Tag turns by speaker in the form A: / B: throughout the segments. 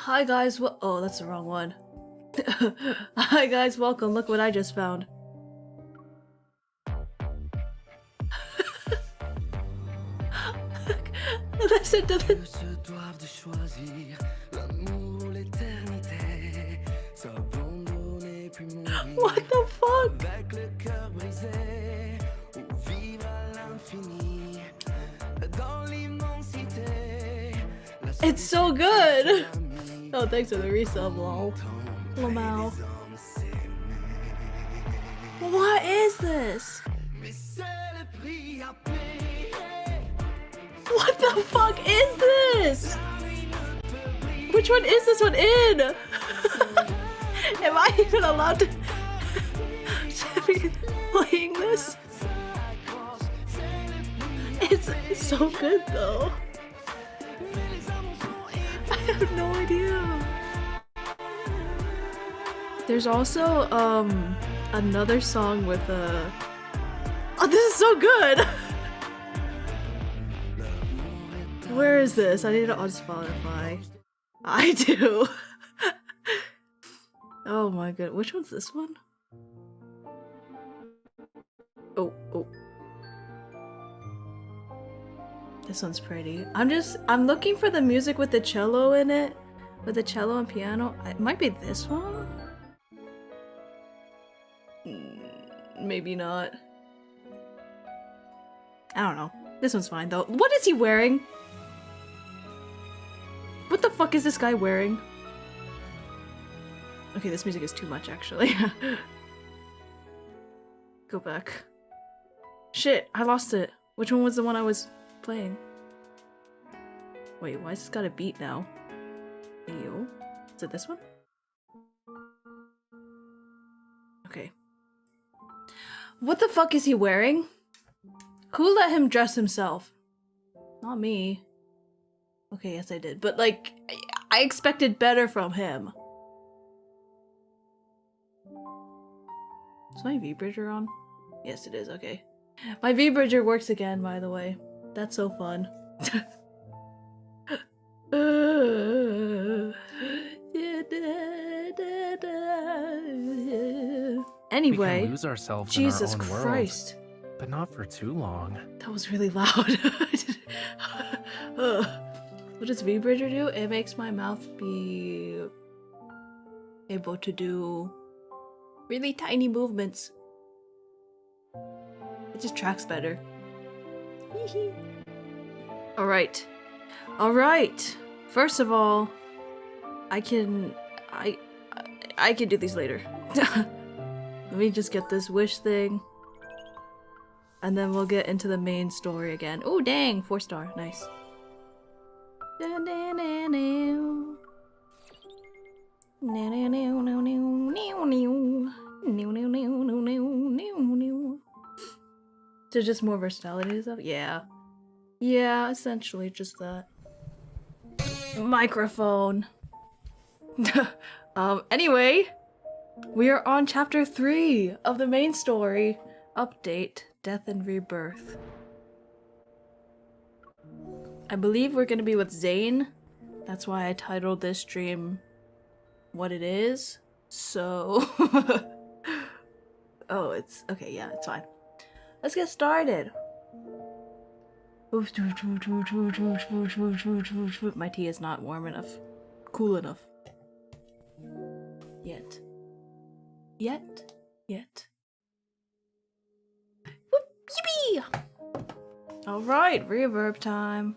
A: Hi guys, oh, that's the wrong one. Hi guys, welcome. Look what I just found. Listen to this. What the fuck? It's so good! Oh, thanks for the resub, lol. Lamau. What is this? What the fuck is this? Which one is this one in? Am I even allowed to be playing this? It's so good though. I have no idea. There's also another song with a oh, this is so good. Where is this? I need it on Spotify. I do. Oh my god, which one's this one? Oh. This one's pretty. I'm looking for the music with the cello in it. With the cello and piano. It might be this one? Maybe not. I don't know. This one's fine though. What is he wearing? What the fuck is this guy wearing? Okay, this music is too much actually. Go back. Shit, I lost it. Which one was the one I was playing? Wait, why is this got a beat now? Ew. Is it this one? Okay. What the fuck is he wearing? Who let him dress himself? Not me. Okay, yes I did. But like, I expected better from him. Is my V-Bridger on? Yes it is, okay. My V-Bridger works again, by the way. That's so fun. Anyway,
B: we can lose ourselves
A: Jesus
B: in our own
A: Christ.
B: world, but not for too long.
A: That was really loud. What does V-Bridger do? It makes my mouth be able to do really tiny movements. It just tracks better. Alright. Alright. First of all, I can do these later. Let me just get this wish thing. And then we'll get into the main story again. Oh dang! 4-star. Nice. So just more versatility and stuff? Yeah. Yeah, essentially just that. Microphone. Anyway, we are on chapter 3 of the main story. Update, Death and Rebirth. I believe we're gonna be with Zane. That's why I titled this stream what it is. So... oh, it's... okay, yeah, it's fine. Let's get started. My tea is not warm enough. Cool enough. Yet. Whoop, yippee! Alright, reverb time.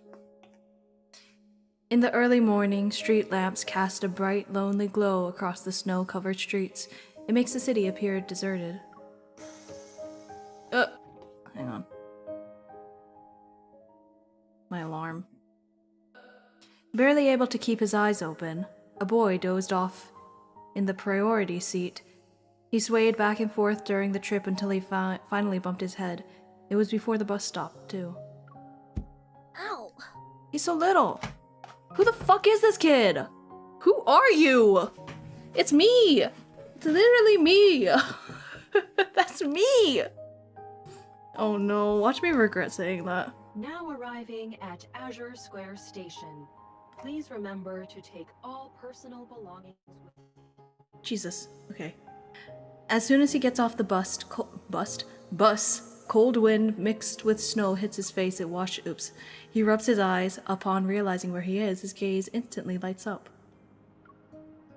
A: In the early morning, street lamps cast a bright, lonely glow across the snow-covered streets. It makes the city appear deserted. Hang on. My alarm. Barely able to keep his eyes open, a boy dozed off in the priority seat. He swayed back and forth during the trip until he finally bumped his head. It was before the bus stop, too. Ow! He's so little! Who the fuck is this kid? Who are you? It's me! It's literally me! That's me! Oh no, watch me regret saying that.
C: Now arriving at Azure Square Station. Please remember to take all personal belongings with you.
A: Jesus. Okay. As soon as he gets off the bus, cold wind mixed with snow hits his face. Oops. He rubs his eyes. Upon realizing where he is, his gaze instantly lights up.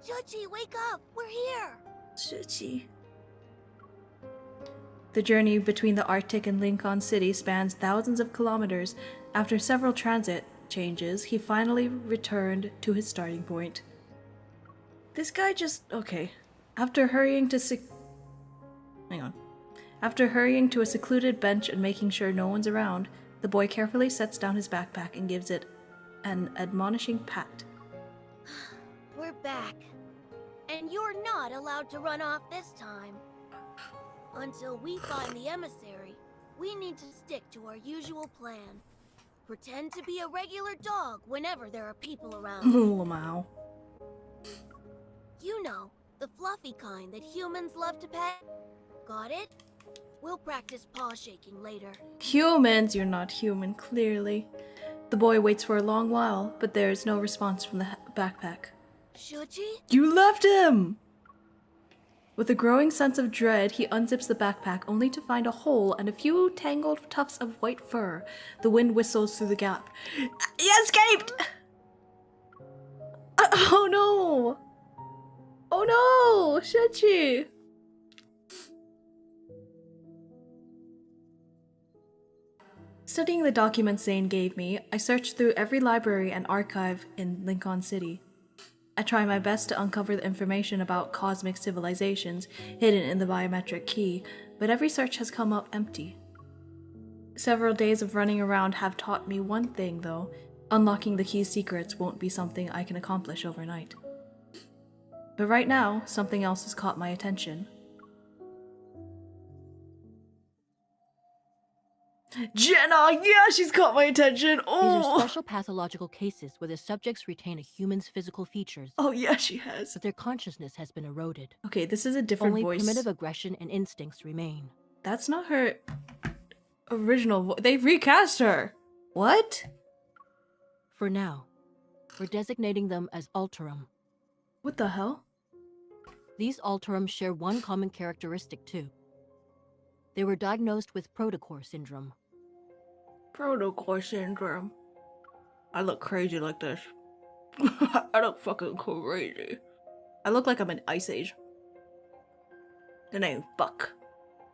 D: Chuchi, wake up! We're here!
A: Chuchi. The journey between the Arctic and Lincoln City spans thousands of kilometers. After several transit changes, he finally returned to his starting point. This guy just... okay. After hurrying to a secluded bench and making sure no one's around, the boy carefully sets down his backpack and gives it an admonishing pat.
D: We're back. And you're not allowed to run off this time. Until we find the emissary, we need to stick to our usual plan. Pretend to be a regular dog whenever there are people around.
A: Wow.
D: You know, the fluffy kind that humans love to pet. Got it? We'll practice paw shaking later.
A: Humans, you're not human, clearly. The boy waits for a long while, but there is no response from the backpack.
D: Chuchi?
A: You left him! With a growing sense of dread, he unzips the backpack only to find a hole and a few tangled tufts of white fur. The wind whistles through the gap. He escaped! Oh no! Oh no! Chuchi! Studying the documents Zane gave me, I searched through every library and archive in Lincoln City. I try my best to uncover the information about cosmic civilizations hidden in the biometric key, but every search has come up empty. Several days of running around have taught me one thing, though. Unlocking the key's secrets won't be something I can accomplish overnight. But right now, something else has caught my attention. Jenna! Yeah, she's caught my attention!
E: These
A: Oh!
E: are special pathological cases where the subjects retain a human's physical features,
A: Oh yeah, she has.
E: but their consciousness has been eroded.
A: Okay, this is a different
E: Only
A: voice.
E: primitive aggression and instincts remain.
A: That's not her original voice. They recast her. What?
E: For now, we're designating them as Alterum.
A: What the hell?
E: These Alterum share one common characteristic too. They were diagnosed with protocore syndrome.
A: Protocore syndrome. I look crazy like this. I look fucking crazy. I look like I'm in Ice Age. The name Buck.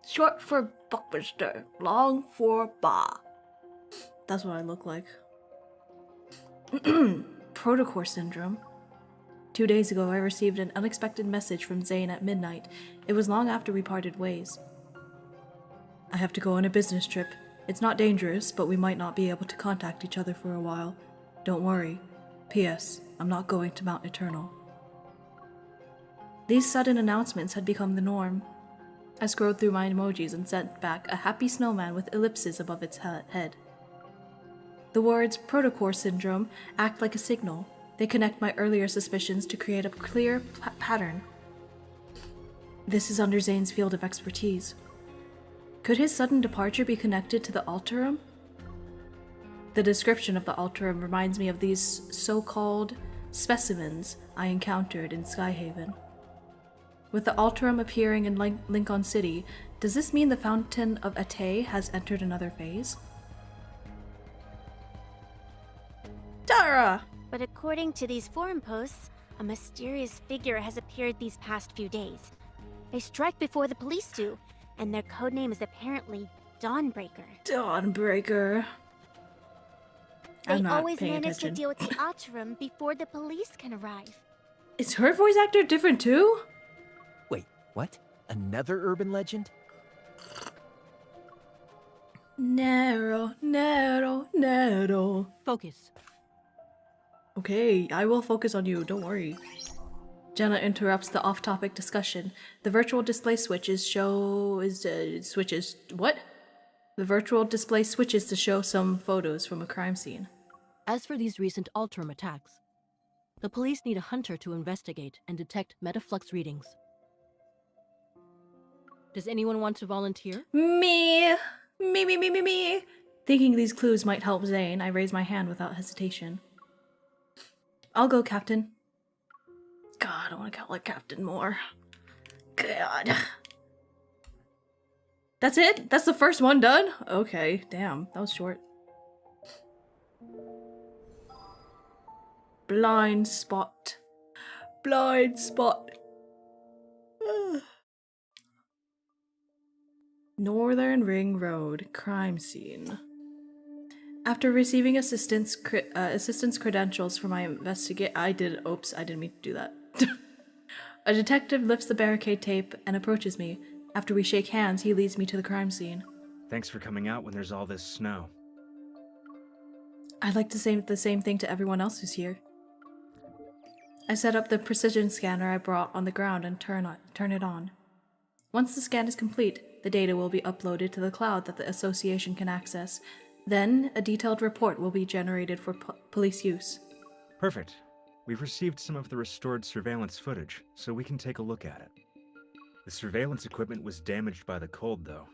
A: Short for Buckminster. Long for Ba. That's what I look like. Protocore syndrome. 2 days ago, I received an unexpected message from Zane at midnight. It was long after we parted ways. I have to go on a business trip. It's not dangerous, but we might not be able to contact each other for a while. Don't worry. P.S. I'm not going to Mount Eternal. These sudden announcements had become the norm. I scrolled through my emojis and sent back a happy snowman with ellipses above its head. The words protocore syndrome act like a signal. They connect my earlier suspicions to create a clear pattern. This is under Zane's field of expertise. Could his sudden departure be connected to the Alterum? The description of the Alterum reminds me of these so-called specimens I encountered in Skyhaven. With the Alterum appearing in Lincoln City, does this mean the Fountain of Ate has entered another phase? Tara!
F: But according to these forum posts, a mysterious figure has appeared these past few days. They strike before the police do, and their codename is apparently Dawnbreaker.
A: Dawnbreaker. I'm
F: They
A: not
F: always
A: paying
F: manage
A: attention.
F: to deal with the Alterum before the police can arrive.
A: Is her voice actor different too?
G: Wait, what? Another urban legend?
A: Narrow.
E: Focus.
A: Okay, I will focus on you, don't worry. Jenna interrupts the off-topic discussion. The virtual display switches what? The virtual display switches to show some photos from a crime scene.
E: As for these recent Alterum attacks, the police need a hunter to investigate and detect metaflux readings. Does anyone want to volunteer?
A: Me. Thinking these clues might help Zane, I raise my hand without hesitation. I'll go, Captain. God, I want to call it Captain more. God. That's it? That's the first one done? Okay, damn, that was short. Blind spot. Blind spot. Northern Ring Road, crime scene. After receiving assistance credentials for my oops, I didn't mean to do that. A detective lifts the barricade tape and approaches me. After we shake hands, he leads me to the crime scene.
H: Thanks for coming out when there's all this snow.
A: I'd like to say the same thing to everyone else who's here. I set up the precision scanner I brought on the ground and turn it on. Once the scan is complete, the data will be uploaded to the cloud that the association can access. Then, a detailed report will be generated for police use.
H: Perfect. We've received some of the restored surveillance footage, so we can take a look at it. The surveillance equipment was damaged by the cold, though.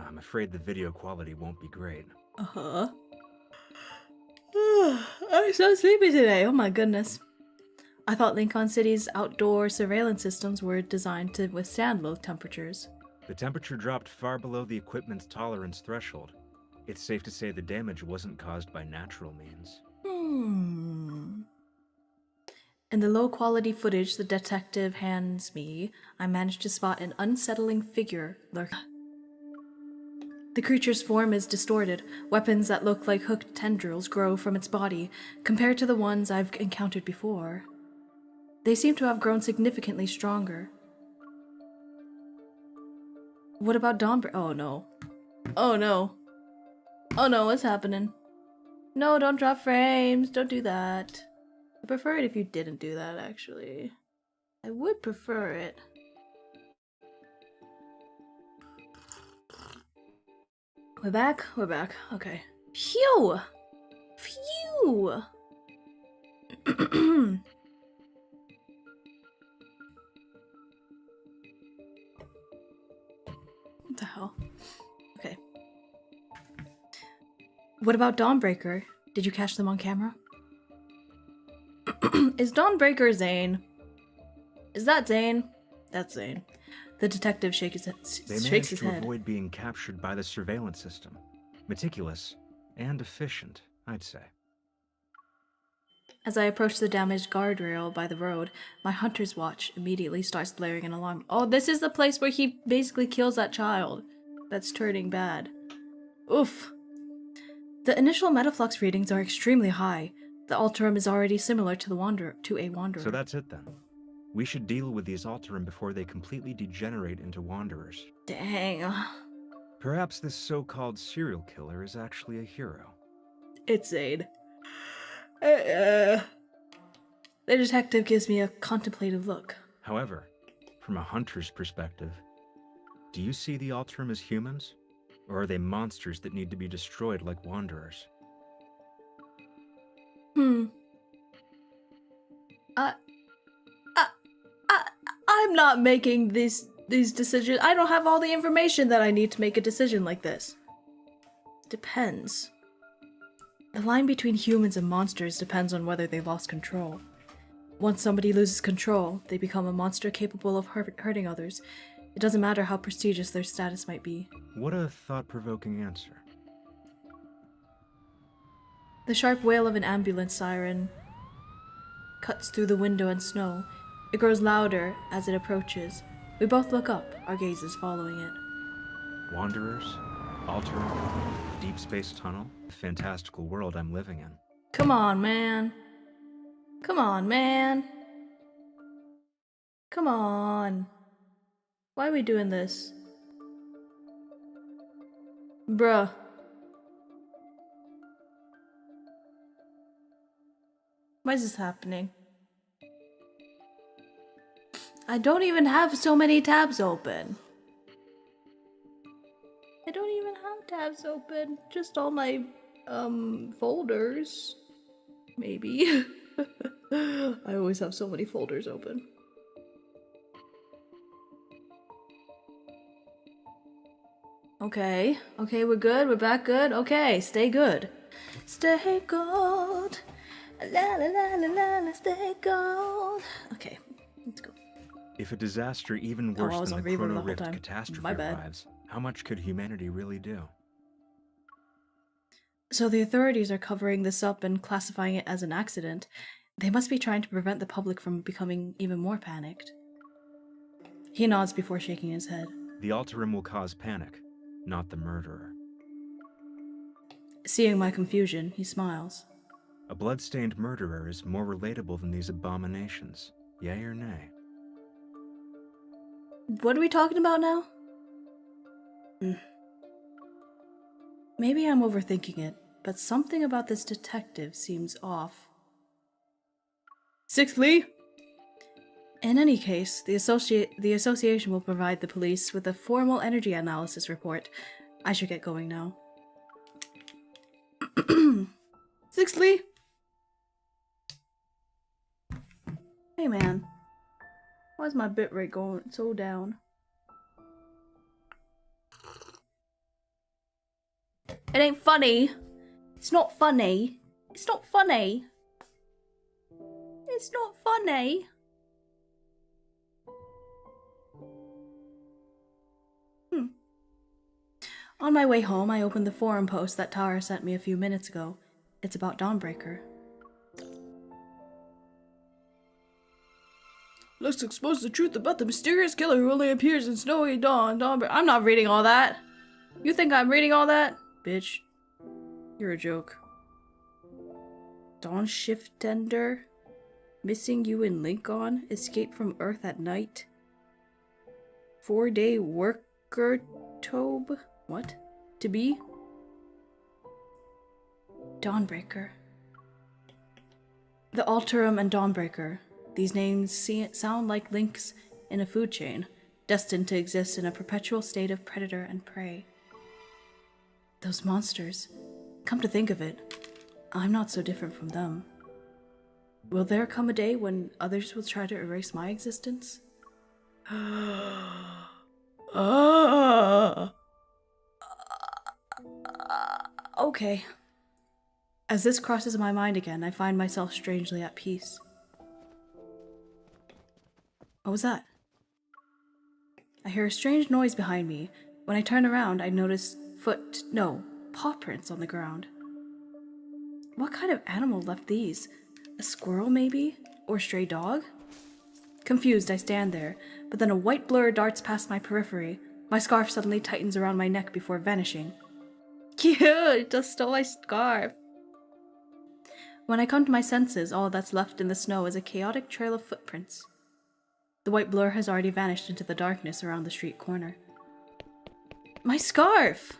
H: I'm afraid the video quality won't be great.
A: Uh-huh. I'm so sleepy today, oh my goodness. I thought Lincoln City's outdoor surveillance systems were designed to withstand low temperatures.
H: The temperature dropped far below the equipment's tolerance threshold. It's safe to say the damage wasn't caused by natural means.
A: In the low-quality footage the detective hands me, I managed to spot an unsettling figure lurking. The creature's form is distorted. Weapons that look like hooked tendrils grow from its body, compared to the ones I've encountered before. They seem to have grown significantly stronger. What about oh no. Oh no. Oh no, what's happening? No, don't drop frames. Don't do that. I prefer it if you didn't do that, actually. I would prefer it. We're back? We're back. Okay. Phew! Phew! What the hell? Okay. What about Dawnbreaker? Did you catch them on camera? Is Dawnbreaker Zane? Is that Zane? That's Zane. The detective shakes his head.
H: Avoid being captured by the surveillance system. Meticulous and efficient, I'd say.
A: As I approach the damaged guardrail by the road, my hunter's watch immediately starts blaring an alarm. Oh, this is the place where he basically kills that child. That's turning bad. Oof. The initial metaflux readings are extremely high. The Alterum is already similar to a Wanderer.
H: So that's it then. We should deal with these Alterum before they completely degenerate into Wanderers.
A: Dang.
H: Perhaps this so-called serial killer is actually a hero.
A: It's Zane. The detective gives me a contemplative look.
H: However, from a hunter's perspective, do you see the Alterum as humans? Or are they monsters that need to be destroyed like Wanderers?
A: I'm not making these decisions. I don't have all the information that I need to make a decision like this. Depends. The line between humans and monsters depends on whether they lost control. Once somebody loses control, they become a monster capable of hurting others. It doesn't matter how prestigious their status might be.
H: What a thought-provoking answer.
A: The sharp wail of an ambulance siren cuts through the window and snow. It grows louder as it approaches. We both look up, our gazes following it.
H: Wanderers, Alterum, Deepspace tunnel, the fantastical world I'm living in.
A: Come on, man. Come on, man. Come on. Why are we doing this? Bruh. Why is this happening? I don't even have so many tabs open. I don't even have tabs open. Just all my, folders. Maybe. I always have so many folders open. Okay. Okay, we're good. We're back good. Okay, stay good. Stay good. La la la la la, let's stay gold. Okay, let's go.
H: If a disaster even
A: Oh,
H: worse
A: I was
H: than
A: on
H: the
A: reverb the
H: Chrono
A: whole
H: Rift
A: time.
H: catastrophe
A: My bad.
H: arrives, how much could humanity really do?
A: So the authorities are covering this up and classifying it as an accident. They must be trying to prevent the public from becoming even more panicked. He nods before shaking his head.
H: The Alterum will cause panic, not the murderer.
A: Seeing my confusion, he smiles.
H: A blood-stained murderer is more relatable than these abominations. Yay or nay?
A: What are we talking about now? Maybe I'm overthinking it, but something about this detective seems off. Sixthly, in any case, the association will provide the police with a formal energy analysis report. I should get going now. Sixthly, hey man, why is my bitrate going so down? It ain't funny. It's not funny. It's not funny. It's not funny. On my way home, I opened the forum post that Tara sent me a few minutes ago. It's about Dawnbreaker. Let's expose the truth about the mysterious killer who only appears in Snowy Dawn. Dawnbreaker. I'm not reading all that. You think I'm reading all that? Bitch. You're a joke. Dawn Shiftender? Missing you in Lincoln? Escape from Earth at night? 4-day worker Tobe? What? To be? Dawnbreaker. The Alterum and Dawnbreaker. These names sound like links in a food chain, destined to exist in a perpetual state of predator and prey. Those monsters. Come to think of it, I'm not so different from them. Will there come a day when others will try to erase my existence? Okay. As this crosses my mind again, I find myself strangely at peace. What was that? I hear a strange noise behind me. When I turn around, I notice paw prints on the ground. What kind of animal left these? A squirrel, maybe? Or a stray dog? Confused, I stand there, but then a white blur darts past my periphery. My scarf suddenly tightens around my neck before vanishing. Cute! It just stole my scarf! When I come to my senses, all that's left in the snow is a chaotic trail of footprints. The white blur has already vanished into the darkness around the street corner. My scarf!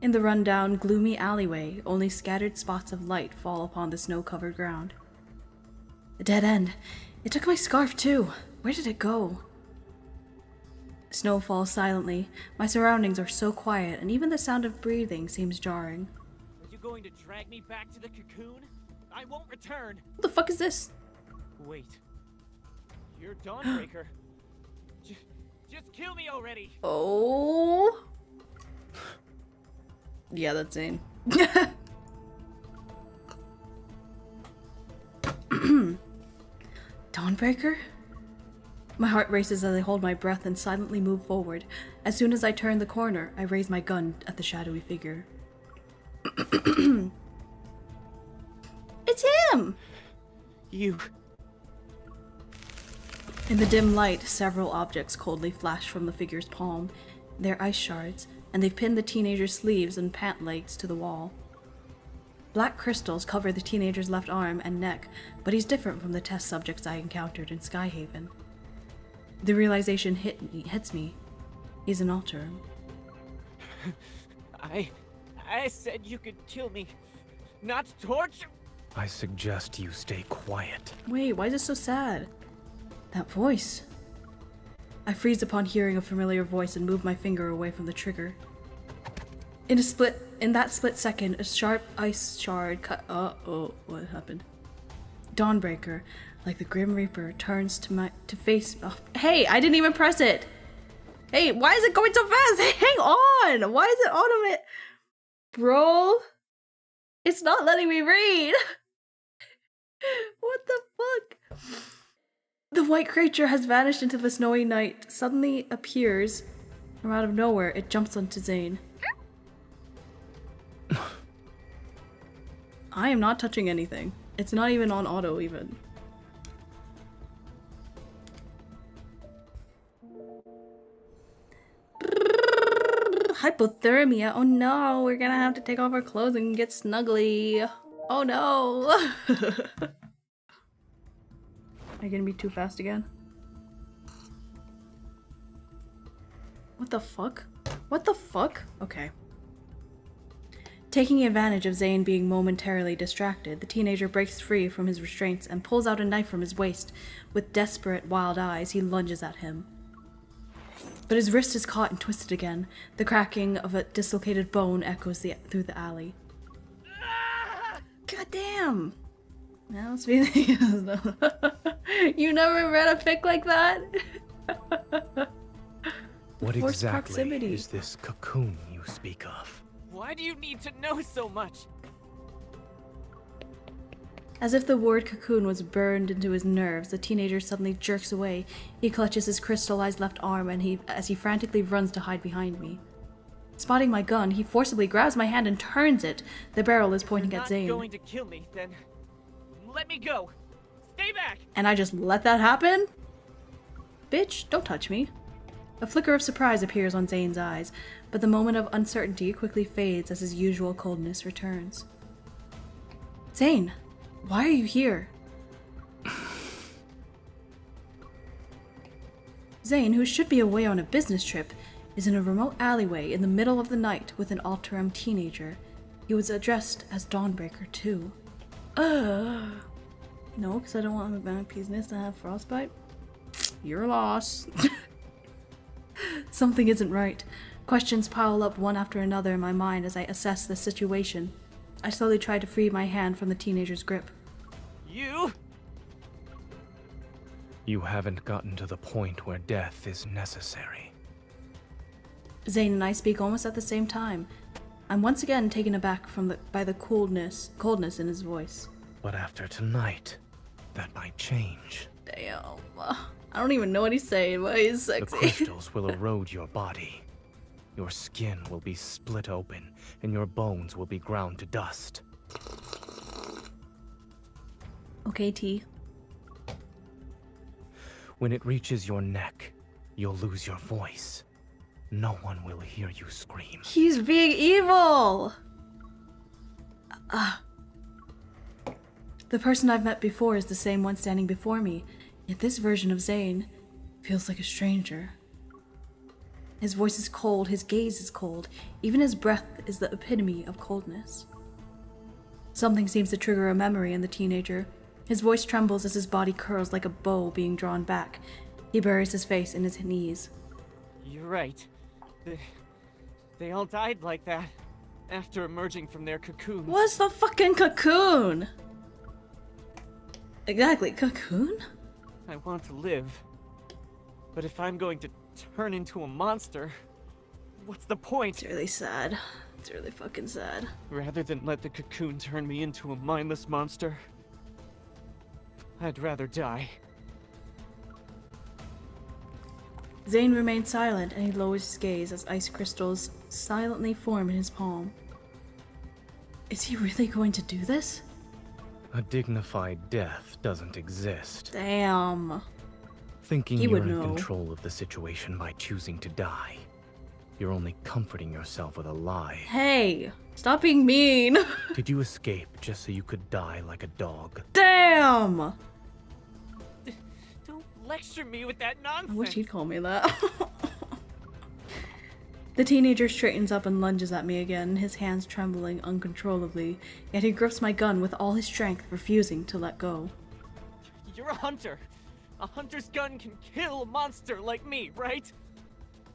A: In the rundown, gloomy alleyway, only scattered spots of light fall upon the snow-covered ground. A dead end. It took my scarf, too. Where did it go? Snow falls silently. My surroundings are so quiet, and even the sound of breathing seems jarring.
I: Are you going to drag me back to the cocoon? I won't return.
A: What the fuck is this?
I: Wait. You're Dawnbreaker. Just kill me already.
A: Oh. Yeah, that's Zane. Dawnbreaker? My heart races as I hold my breath and silently move forward. As soon as I turn the corner, I raise my gun at the shadowy figure. It's him!
I: You.
A: In the dim light, several objects coldly flash from the figure's palm. They're ice shards, and they've pinned the teenager's sleeves and pant legs to the wall. Black crystals cover the teenager's left arm and neck, but he's different from the test subjects I encountered in Skyhaven. The realization hits me. He's an Alterum.
I: I said you could kill me, not torture.
B: I suggest you stay quiet.
A: Wait, why is it so sad? That voice. I freeze upon hearing a familiar voice and move my finger away from the trigger. In that split second, a sharp ice shard cut. What happened? Dawnbreaker, like the Grim Reaper, turns to face. Oh, hey, I didn't even press it. Hey, why is it going so fast? Hang on. Why is it automate, bro? It's not letting me read! What the fuck? The white creature has vanished into the snowy night, suddenly appears from out of nowhere. It jumps onto Zane. I am not touching anything. It's not even on auto even. Hypothermia. Oh no, we're gonna have to take off our clothes and get snuggly. Oh no. Am I gonna be too fast again? What the fuck? What the fuck? Okay. Taking advantage of Zane being momentarily distracted, the teenager breaks free from his restraints and pulls out a knife from his waist. With desperate, wild eyes, he lunges at him. But his wrist is caught and twisted again. The cracking of a dislocated bone echoes through the alley. God damn! That must be You never read a fic like that?
B: What
A: Forced
B: exactly
A: proximity.
B: is this cocoon you speak of?
I: Why do you need to know so much?
A: As if the word cocoon was burned into his nerves, the teenager suddenly jerks away. He clutches his crystallized left arm as he frantically runs to hide behind me. Spotting my gun, he forcibly grabs my hand and turns it. The barrel is pointing
I: You're
A: at
I: not
A: Zane.
I: going to kill me, then let me go. Stay back.
A: And I just let that happen? Bitch, don't touch me. A flicker of surprise appears on Zane's eyes, but the moment of uncertainty quickly fades as his usual coldness returns. Zane, why are you here? Zane, who should be away on a business trip, is in a remote alleyway in the middle of the night with an Alterum teenager. He was addressed as Dawnbreaker, too. No, because I don't want my penis to have frostbite. Your loss. Something isn't right. Questions pile up one after another in my mind as I assess the situation. I slowly try to free my hand from the teenager's grip.
I: You?
B: You haven't gotten to the point where death is necessary.
A: Zane and I speak almost at the same time. I'm once again taken aback by the coldness in his voice.
B: But after tonight, that might change.
A: Damn. I don't even know what he's saying, but he's
B: The
A: sexy.
B: crystals will erode your body. Your skin will be split open, and your bones will be ground to dust.
A: Okay, T.
B: When it reaches your neck, you'll lose your voice. No one will hear you scream.
A: He's being evil! The person I've met before is the same one standing before me, yet this version of Zane feels like a stranger. His voice is cold, his gaze is cold, even his breath is the epitome of coldness. Something seems to trigger a memory in the teenager. His voice trembles as his body curls like a bow being drawn back. He buries his face in his knees.
I: You're right. They all died like that after emerging from their cocoons.
A: What's the fucking cocoon? Exactly, cocoon?
I: I want to live. But if I'm going to turn into a monster, what's the point?
A: It's really sad. It's really fucking sad.
I: Rather than let the cocoon turn me into a mindless monster, I'd rather die.
A: Zane remains silent and he lowers his gaze as ice crystals silently form in his palm. Is he really going to do this?
B: A dignified death doesn't exist.
A: Damn.
B: Thinking
A: He
B: you're
A: would
B: in
A: know.
B: control of the situation by choosing to die. You're only comforting yourself with a lie.
A: Hey, stop being mean.
B: Did you escape just so you could die like a dog?
A: Damn!
I: Don't lecture me with that
A: I
I: nonsense.
A: wish he'd call me that. The teenager straightens up and lunges at me again, his hands trembling uncontrollably, yet he grips my gun with all his strength, refusing to let go.
I: You're a hunter. A hunter's gun can kill a monster like me, right?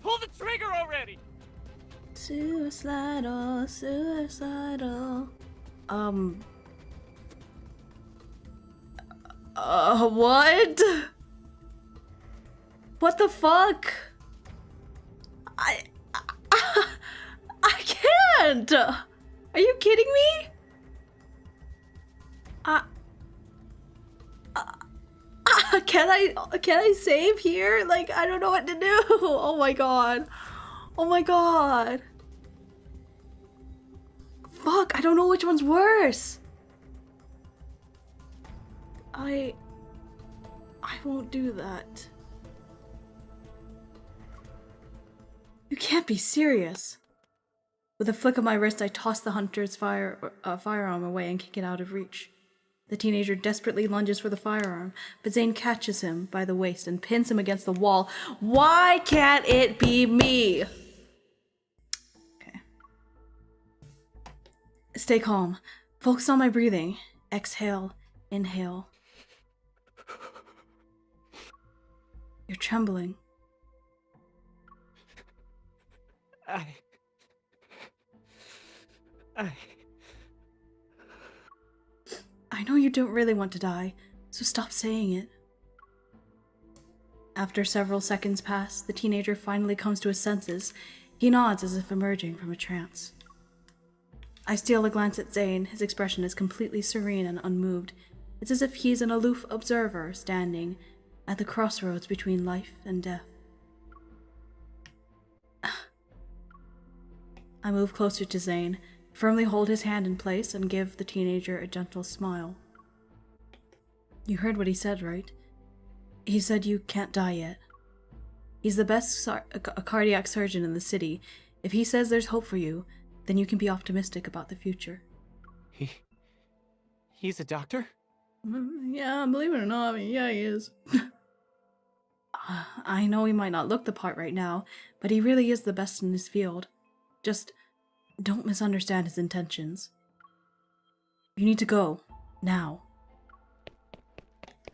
I: Pull the trigger already!
A: Suicidal, suicidal. What? What the fuck? I can't! Are you kidding me? Can I save here? Like, I don't know what to do. Oh my god. Oh my god. Fuck, I don't know which one's worse. I won't do that. You can't be serious. With a flick of my wrist, I toss the hunter's firearm away and kick it out of reach. The teenager desperately lunges for the firearm, but Zane catches him by the waist and pins him against the wall. Why can't it be me? Okay. Stay calm. Focus on my breathing. Exhale. Inhale. You're trembling. I know you don't really want to die, so stop saying it. After several seconds pass, the teenager finally comes to his senses. He nods as if emerging from a trance. I steal a glance at Zane. His expression is completely serene and unmoved. It's as if he's an aloof observer standing at the crossroads between life and death. I move closer to Zane, firmly hold his hand in place, and give the teenager a gentle smile. You heard what he said, right? He said you can't die yet. He's the best cardiac surgeon in the city. If he says there's hope for you, then you can be optimistic about the future.
I: He's a doctor?
A: Yeah, believe it or not, yeah, he is. I know he might not look the part right now, but he really is the best in his field. Just don't misunderstand his intentions. You need to go. Now.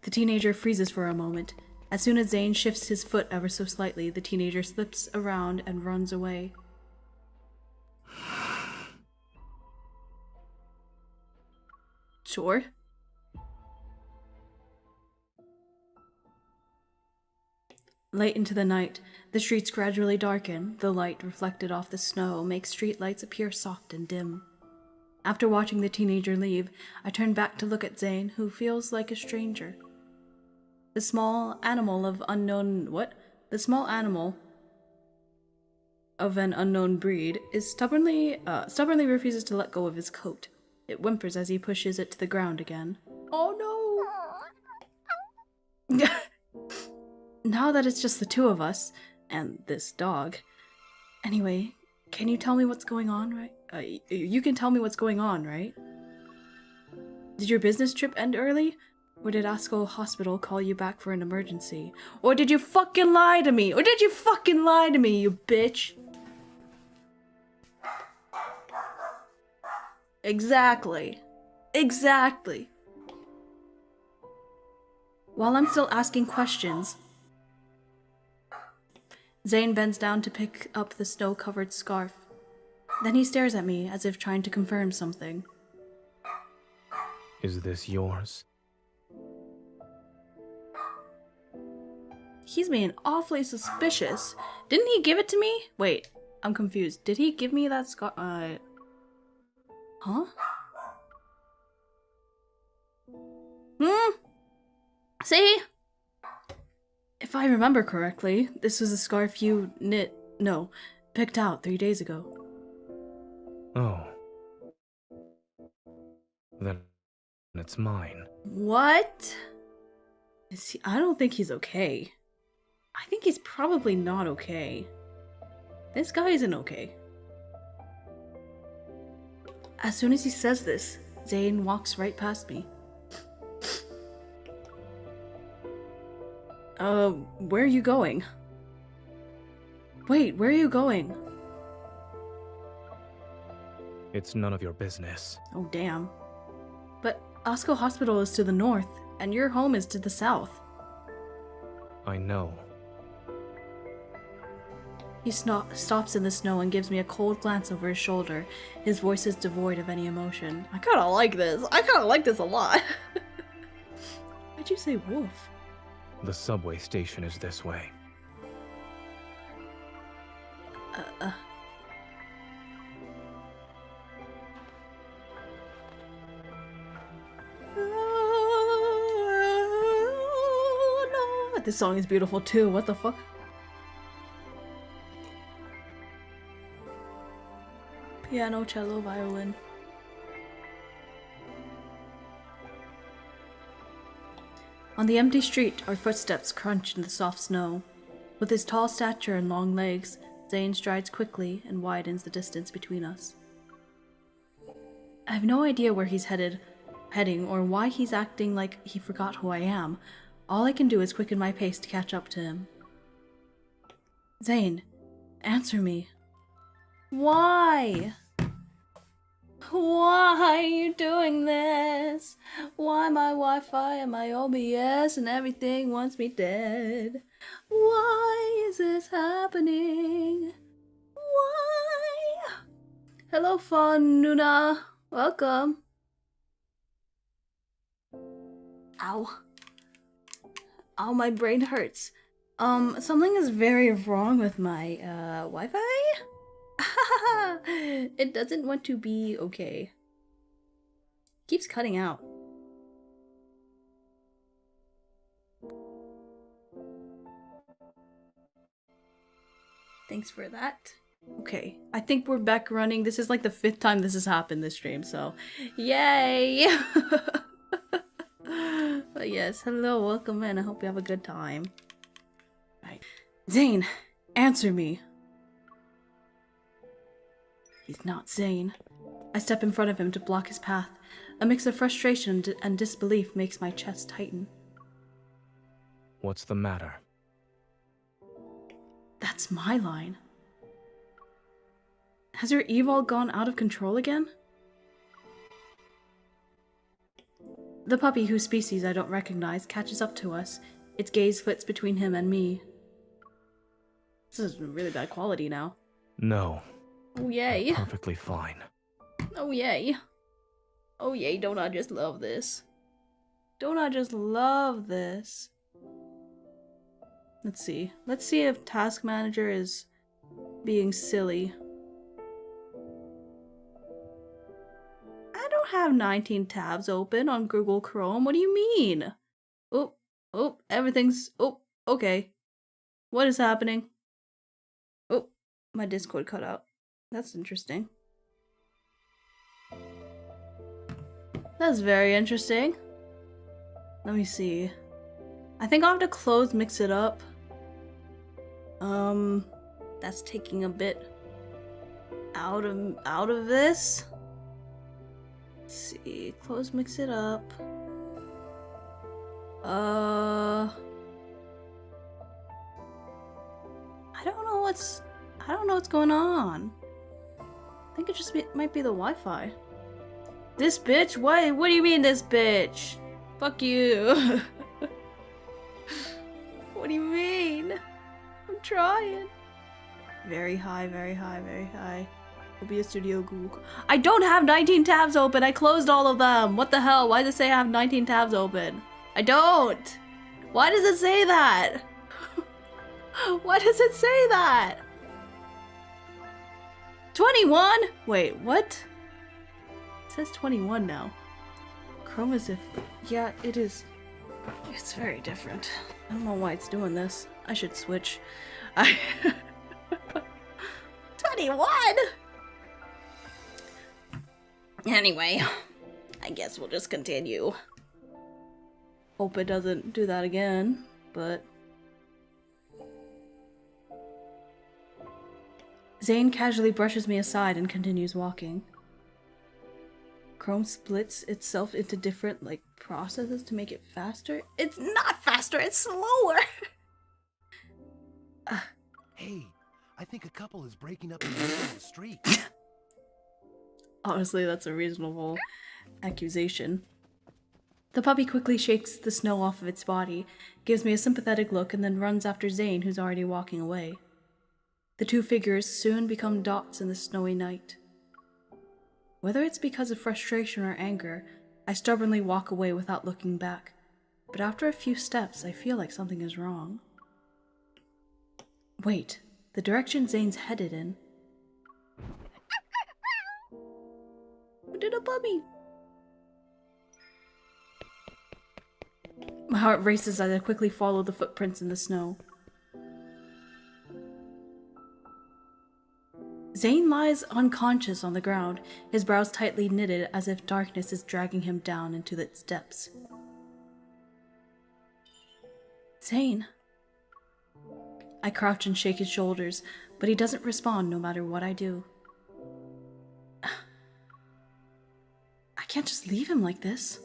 A: The teenager freezes for a moment. As soon as Zane shifts his foot ever so slightly, the teenager slips around and runs away. Sure. Late into the night, the streets gradually darken. The light reflected off the snow makes street lights appear soft and dim. After watching the teenager leave, I turn back to look at Zane, who feels like a stranger. The small animal of an unknown breed is stubbornly refuses to let go of his coat. It whimpers as he pushes it to the ground again. Oh no! Now that it's just the two of us, and this dog. Anyway, can you tell me what's going on, right? You can tell me what's going on, right? Did your business trip end early? Or did Asko Hospital call you back for an emergency? Or did you fucking lie to me? Or did you fucking lie to me, you bitch? Exactly. Exactly. While I'm still asking questions, Zane bends down to pick up the snow-covered scarf. Then he stares at me as if trying to confirm something.
B: Is this yours?
A: He's being awfully suspicious. Didn't he give it to me? Wait, I'm confused. Did he give me that scarf? Huh? See? If I remember correctly, this was a scarf you picked out 3 days ago.
B: Oh. Then it's mine.
A: What? I don't think he's okay. I think he's probably not okay. This guy isn't okay. As soon as he says this, Zane walks right past me. Where are you going? Wait, where are you going?
B: It's none of your business.
A: Oh, damn. But Asko Hospital is to the north, and your home is to the south.
B: I know.
A: He stops in the snow and gives me a cold glance over his shoulder. His voice is devoid of any emotion. I kinda like this. I kinda like this a lot. Why'd you say wolf?
B: The subway station is this way.
A: This song is beautiful too. What the fuck? Piano, cello, violin. On the empty street, our footsteps crunch in the soft snow. With his tall stature and long legs, Zane strides quickly and widens the distance between us. I have no idea where he's heading, or why he's acting like he forgot who I am. All I can do is quicken my pace to catch up to him. Zane, answer me. Why? Why are you doing this? Why my Wi-Fi and my OBS and everything wants me dead? Why is this happening? Why? Hello, Fawn Nuna. Welcome. Ow. Ow, my brain hurts. Something is very wrong with my, Wi-Fi? It doesn't want to be okay. Keeps cutting out. Thanks for that. Okay, I think we're back running. This is like the 5th time this has happened this stream, so yay! But yes, hello, welcome in. I hope you have a good time. Right. Zane, answer me. He's not Zane. I step in front of him to block his path. A mix of frustration and disbelief makes my chest tighten.
B: What's the matter?
A: That's my line. Has your evil gone out of control again? The puppy, whose species I don't recognize, catches up to us. Its gaze flits between him and me. This is really bad quality now.
B: No.
A: Oh yay.
B: I'm perfectly fine.
A: Oh yay. Oh yay, don't I just love this? Don't I just love this? Let's see. Let's see if Task Manager is being silly. I don't have 19 tabs open on Google Chrome. What do you mean? Oh, everything's... Oh, okay. What is happening? Oh, my Discord cut out. That's interesting. That's very interesting. Let me see. I think I'll have to close mix it up. That's taking a bit out of this. Let's see. Close mix it up. I don't know what's going on. I think it just might be the Wi-Fi. This bitch? What do you mean this bitch? Fuck you. What do you mean? I'm trying. Very high, very high, very high. OBS Studio Google. I don't have 19 tabs open. I closed all of them. What the hell? Why does it say I have 19 tabs open? I don't. Why does it say that? Why does it say that? 21? Wait, what? It says 21 now. Chrome is if... Yeah, it is. It's very different. I don't know why it's doing this. I should switch. 21? Anyway, I guess we'll just continue. Hope it doesn't do that again, but... Zane casually brushes me aside and continues walking. Chrome splits itself into different, processes to make it faster. It's not faster, it's slower!
J: Hey, I think a couple is breaking up in the middle of the street.
A: Honestly, that's a reasonable accusation. The puppy quickly shakes the snow off of its body, gives me a sympathetic look, and then runs after Zane, who's already walking away. The two figures soon become dots in the snowy night. Whether it's because of frustration or anger, I stubbornly walk away without looking back, but after a few steps, I feel like something is wrong. Wait, the direction Zane's headed in. What did a puppy? heart races as I quickly follow the footprints in the snow. Zane lies unconscious on the ground, his brows tightly knitted as if darkness is dragging him down into its depths. Zane. I crouch and shake his shoulders, but he doesn't respond no matter what I do. I can't just leave him like this.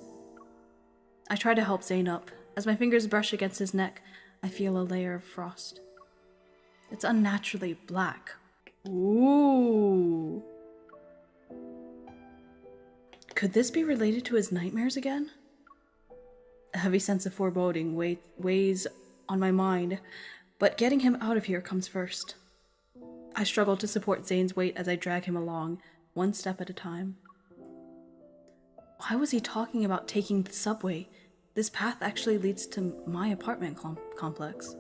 A: I try to help Zane up. As my fingers brush against his neck, I feel a layer of frost. It's unnaturally black. Ooh. Could this be related to his nightmares again? A heavy sense of foreboding weighs on my mind, but getting him out of here comes first. I struggle to support Zane's weight as I drag him along, one step at a time. Why was he talking about taking the subway? This path actually leads to my apartment complex.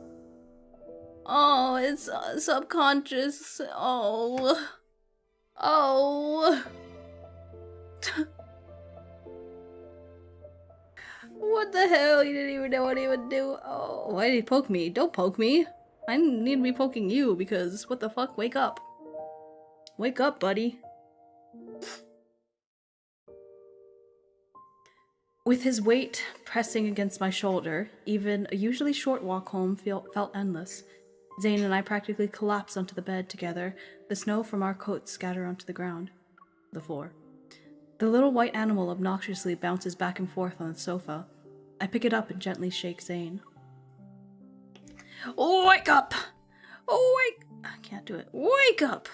A: Oh, it's subconscious. Oh. Oh. What the hell? You didn't even know what he would do. Oh, why did he poke me? Don't poke me. I need to be poking you because what the fuck? Wake up. Wake up, buddy. With his weight pressing against my shoulder, even a usually short walk home felt endless. Zane and I practically collapse onto the bed together, the snow from our coats scatter onto the ground. The floor. The little white animal obnoxiously bounces back and forth on the sofa. I pick it up and gently shake Zane. Wake up! I can't do it. Wake up!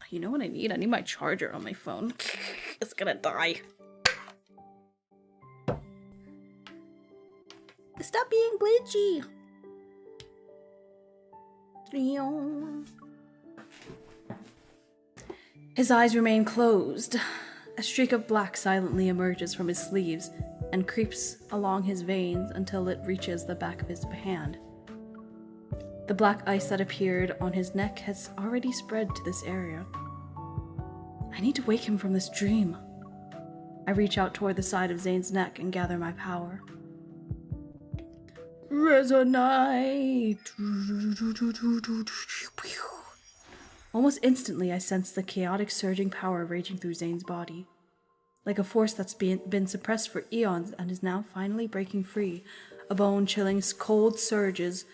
A: You know what I need? I need my charger on my phone. It's gonna die. Stop being glitchy! His eyes remain closed. A streak of black silently emerges from his sleeves and creeps along his veins until it reaches the back of his hand. The black ice that appeared on his neck has already spread to this area. I need to wake him from this dream. I reach out toward the side of Zane's neck and gather my power. Resonate! Almost instantly, I sense the chaotic surging power raging through Zane's body. Like a force that's been suppressed for eons and is now finally breaking free. A bone-chilling cold surges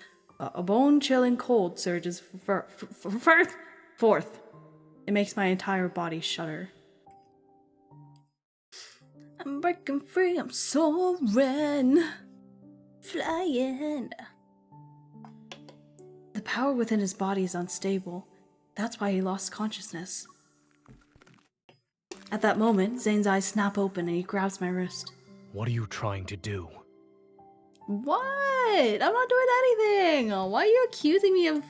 A: forth. It makes my entire body shudder. I'm breaking free, I'm soaring, flying. The power within his body is unstable. That's why he lost consciousness. At that moment, Zane's eyes snap open and he grabs my wrist.
B: What are you trying to do?
A: What? I'm not doing anything! Why are you accusing me of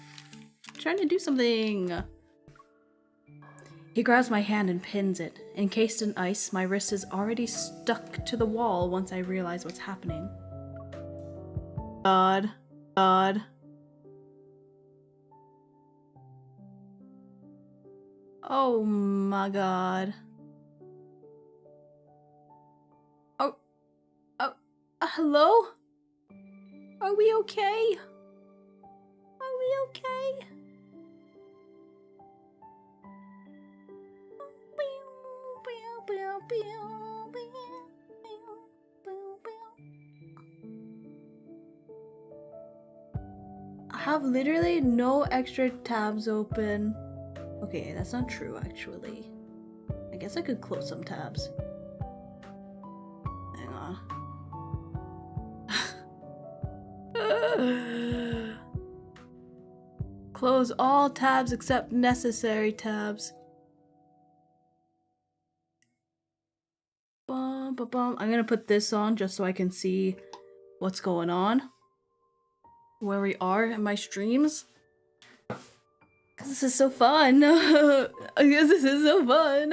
A: trying to do something? He grabs my hand and pins it. Encased in ice, my wrist is already stuck to the wall once I realize what's happening. God. Oh my god. Hello? Are we okay? Are we okay? I have literally no extra tabs open. Okay, that's not true actually. I guess I could close some tabs. Hang on. Close all tabs except necessary tabs. Bum, bum, bum. I'm gonna put this on just so I can see what's going on. Where we are in my streams. Cause this is so fun. I guess this is so fun.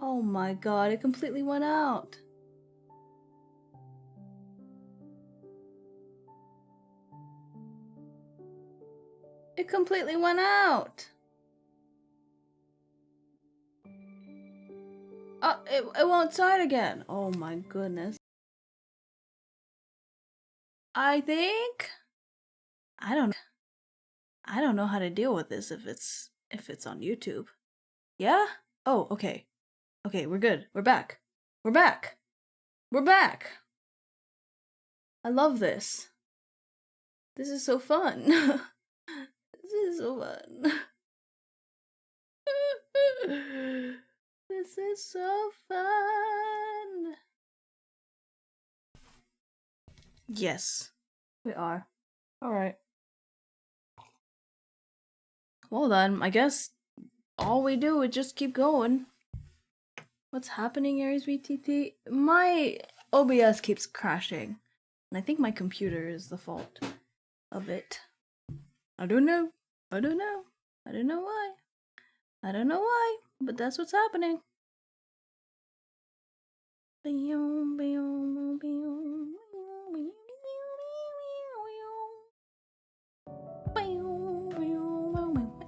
A: Oh my god, it completely went out. It completely went out. it won't start again. Oh my goodness. I think I don't know how to deal with this if it's on YouTube. Yeah? Oh, okay. Okay, we're good. We're back. We're back. We're back. I love this. This is so fun. This is so fun. This is so fun. Yes, we are. Alright. Well then, I guess all we do is just keep going. What's happening, Aries VTT? My OBS keeps crashing. And I think my computer is the fault of it. I don't know. I don't know. I don't know why. I don't know why, but that's what's happening.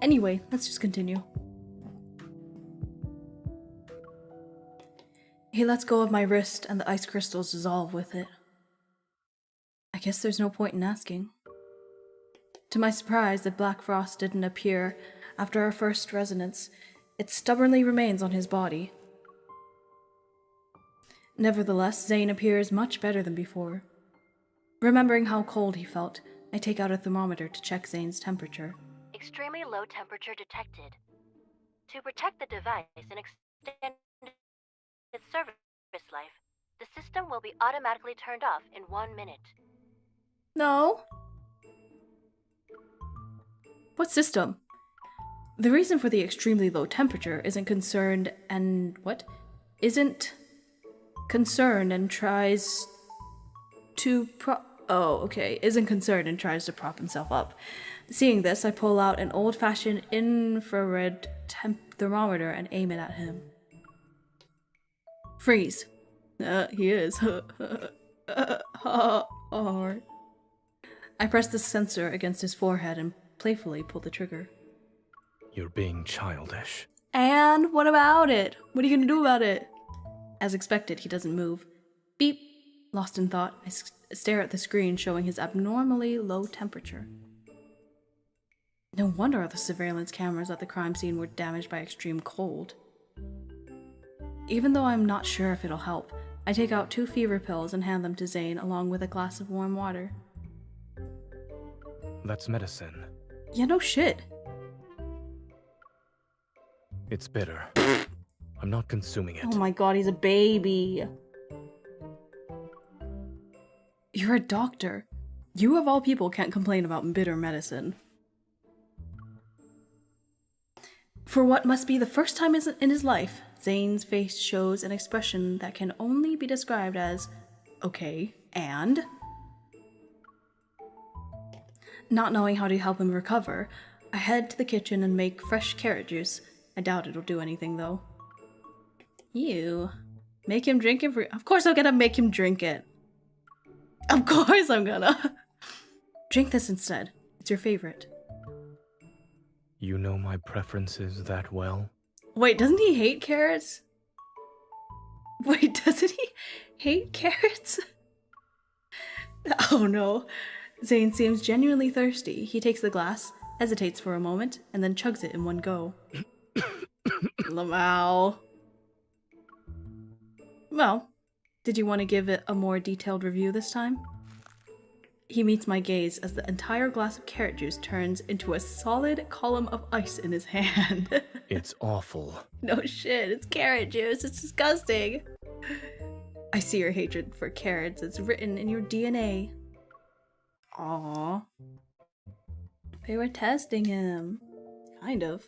A: Anyway, let's just continue. He lets go of my wrist and the ice crystals dissolve with it. I guess there's no point in asking. To my surprise, the black frost didn't appear after our first resonance. It stubbornly remains on his body. Nevertheless, Zane appears much better than before. Remembering how cold he felt, I take out a thermometer to check Zane's temperature.
E: Extremely low temperature detected. To protect the device and extend its service life, the system will be automatically turned off in 1 minute.
A: No. What system? The reason for the extremely low temperature isn't concerned and tries to isn't concerned and tries to prop himself up. Seeing this, I pull out an old-fashioned infrared thermometer and aim it at him. Freeze. He is. I press the sensor against his forehead and playfully pull the trigger.
B: You're being childish.
A: And what about it? What are you gonna do about it? As expected, he doesn't move. Beep. Lost in thought, I stare at the screen showing his abnormally low temperature. No wonder all the surveillance cameras at the crime scene were damaged by extreme cold. Even though I'm not sure if it'll help, I take out 2 fever pills and hand them to Zane along with a glass of warm water.
B: That's medicine.
A: Yeah, no shit.
B: It's bitter. I'm not consuming it.
A: Oh my god, he's a baby. You're a doctor. You of all people can't complain about bitter medicine. For what must be the first time in his life, Zane's face shows an expression that can only be described as, okay, and? Not knowing how to help him recover, I head to the kitchen and make fresh carrot juice. I doubt it'll do anything though. Ew. Make him drink it Of course I'm gonna make him drink it. Of course I'm gonna. Drink this instead. It's your favorite.
B: You know my preferences that well?
A: Wait, doesn't he hate carrots? Wait, doesn't he hate carrots? Oh no. Zane seems genuinely thirsty. He takes the glass, hesitates for a moment, and then chugs it in one go. Lamau. Well, did you want to give it a more detailed review this time? He meets my gaze as the entire glass of carrot juice turns into a solid column of ice in his hand.
B: It's awful.
A: No shit, it's carrot juice. It's disgusting. I see your hatred for carrots. It's written in your DNA. Aww. They were testing him. Kind of.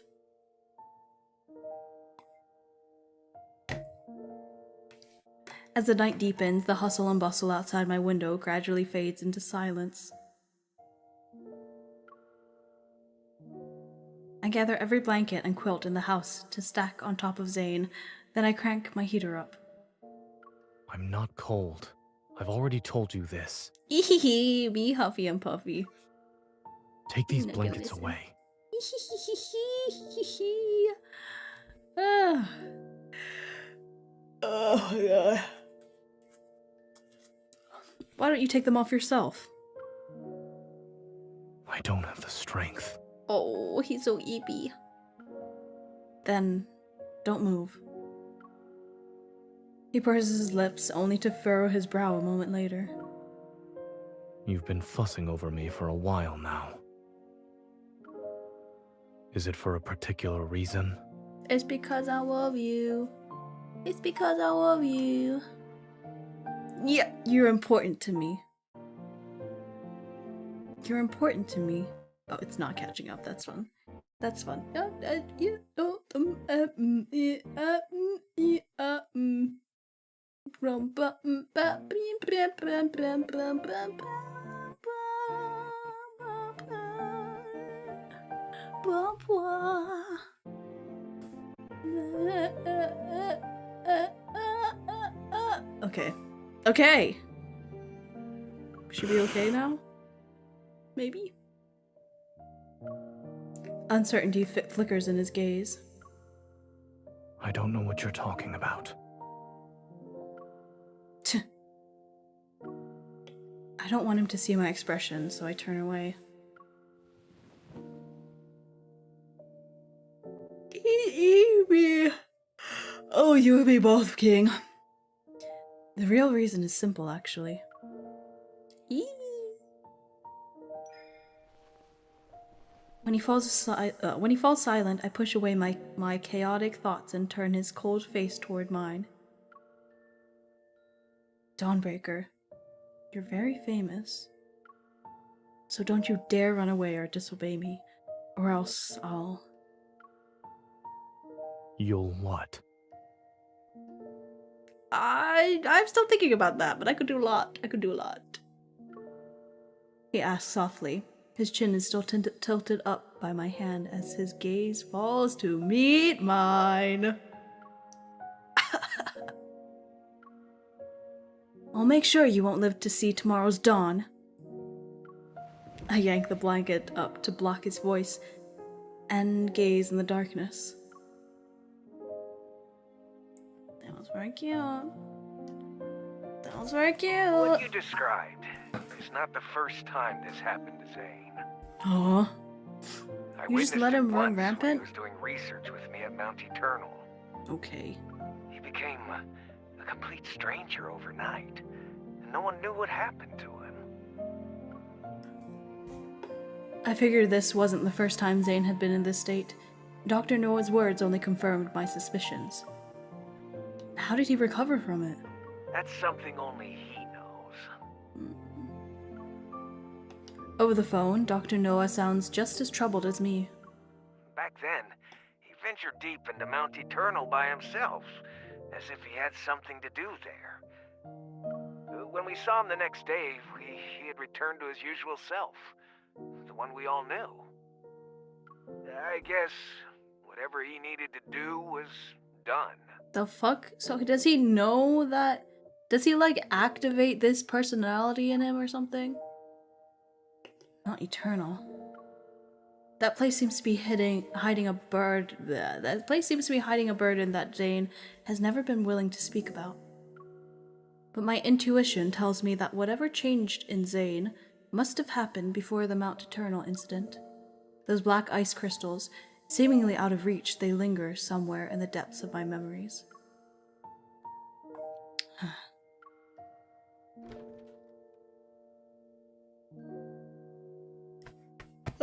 A: As the night deepens, the hustle and bustle outside my window gradually fades into silence. I gather every blanket and quilt in the house to stack on top of Zane, then I crank my heater up.
B: I'm not cold. I've already told you this.
A: Ehehe, be huffy and puffy.
B: Take these
A: Not
B: blankets
A: gonna
B: away.
A: Ah. Oh my god. Why don't you take them off yourself?
B: I don't have the strength.
A: Oh, he's so eepy. Then, don't move. He purses his lips, only to furrow his brow a moment later.
B: You've been fussing over me for a while now. Is it for a particular reason?
A: It's because I love you. It's because I love you. Yeah, you're important to me. You're important to me. Oh, it's not catching up. That's fun. That's fun. Okay. Okay. Should be okay now? Maybe? Uncertainty flickers in his gaze.
B: I don't know what you're talking about.
A: I don't want him to see my expression, so I turn away. Oh, you and me both, King. The real reason is simple, actually. When he falls silent, I push away my chaotic thoughts and turn his cold face toward mine. Dawnbreaker, you're very famous. So don't you dare run away or disobey me, or else I'll...
B: You'll what?
A: I'm still thinking about that, but I could do a lot. I could do a lot. He asks softly. His chin is still tilted up by my hand as his gaze falls to meet mine. I'll make sure you won't live to see tomorrow's dawn. I yank the blanket up to block his voice and gaze in the darkness. That was very cute. That was very cute.
K: What you described is not the first time this happened to Zane.
A: Aw.
K: I
A: You just
K: witnessed
A: let
K: it
A: him run
K: once when
A: rampant?
K: He was doing research with me at Mount Eternal.
A: Okay.
K: He became a complete stranger overnight, and no one knew what happened to him.
A: I figured this wasn't the first time Zane had been in this state. Dr. Noah's words only confirmed my suspicions. How did he recover from it?
K: That's something only he knows.
A: Over the phone, Dr. Noah sounds just as troubled as me.
K: Back then, he ventured deep into Mount Eternal by himself, as if he had something to do there. When we saw him the next day, he had returned to his usual self, the one we all knew. I guess whatever he needed to do was done.
A: The fuck? So does he know that? Does he like activate this personality in him or something? Not eternal. That place seems to be hiding a bird. That place seems to be hiding a burden that Zane has never been willing to speak about. But my intuition tells me that whatever changed in Zane must have happened before the Mount Eternal incident. Those black ice crystals, seemingly out of reach, they linger somewhere in the depths of my memories.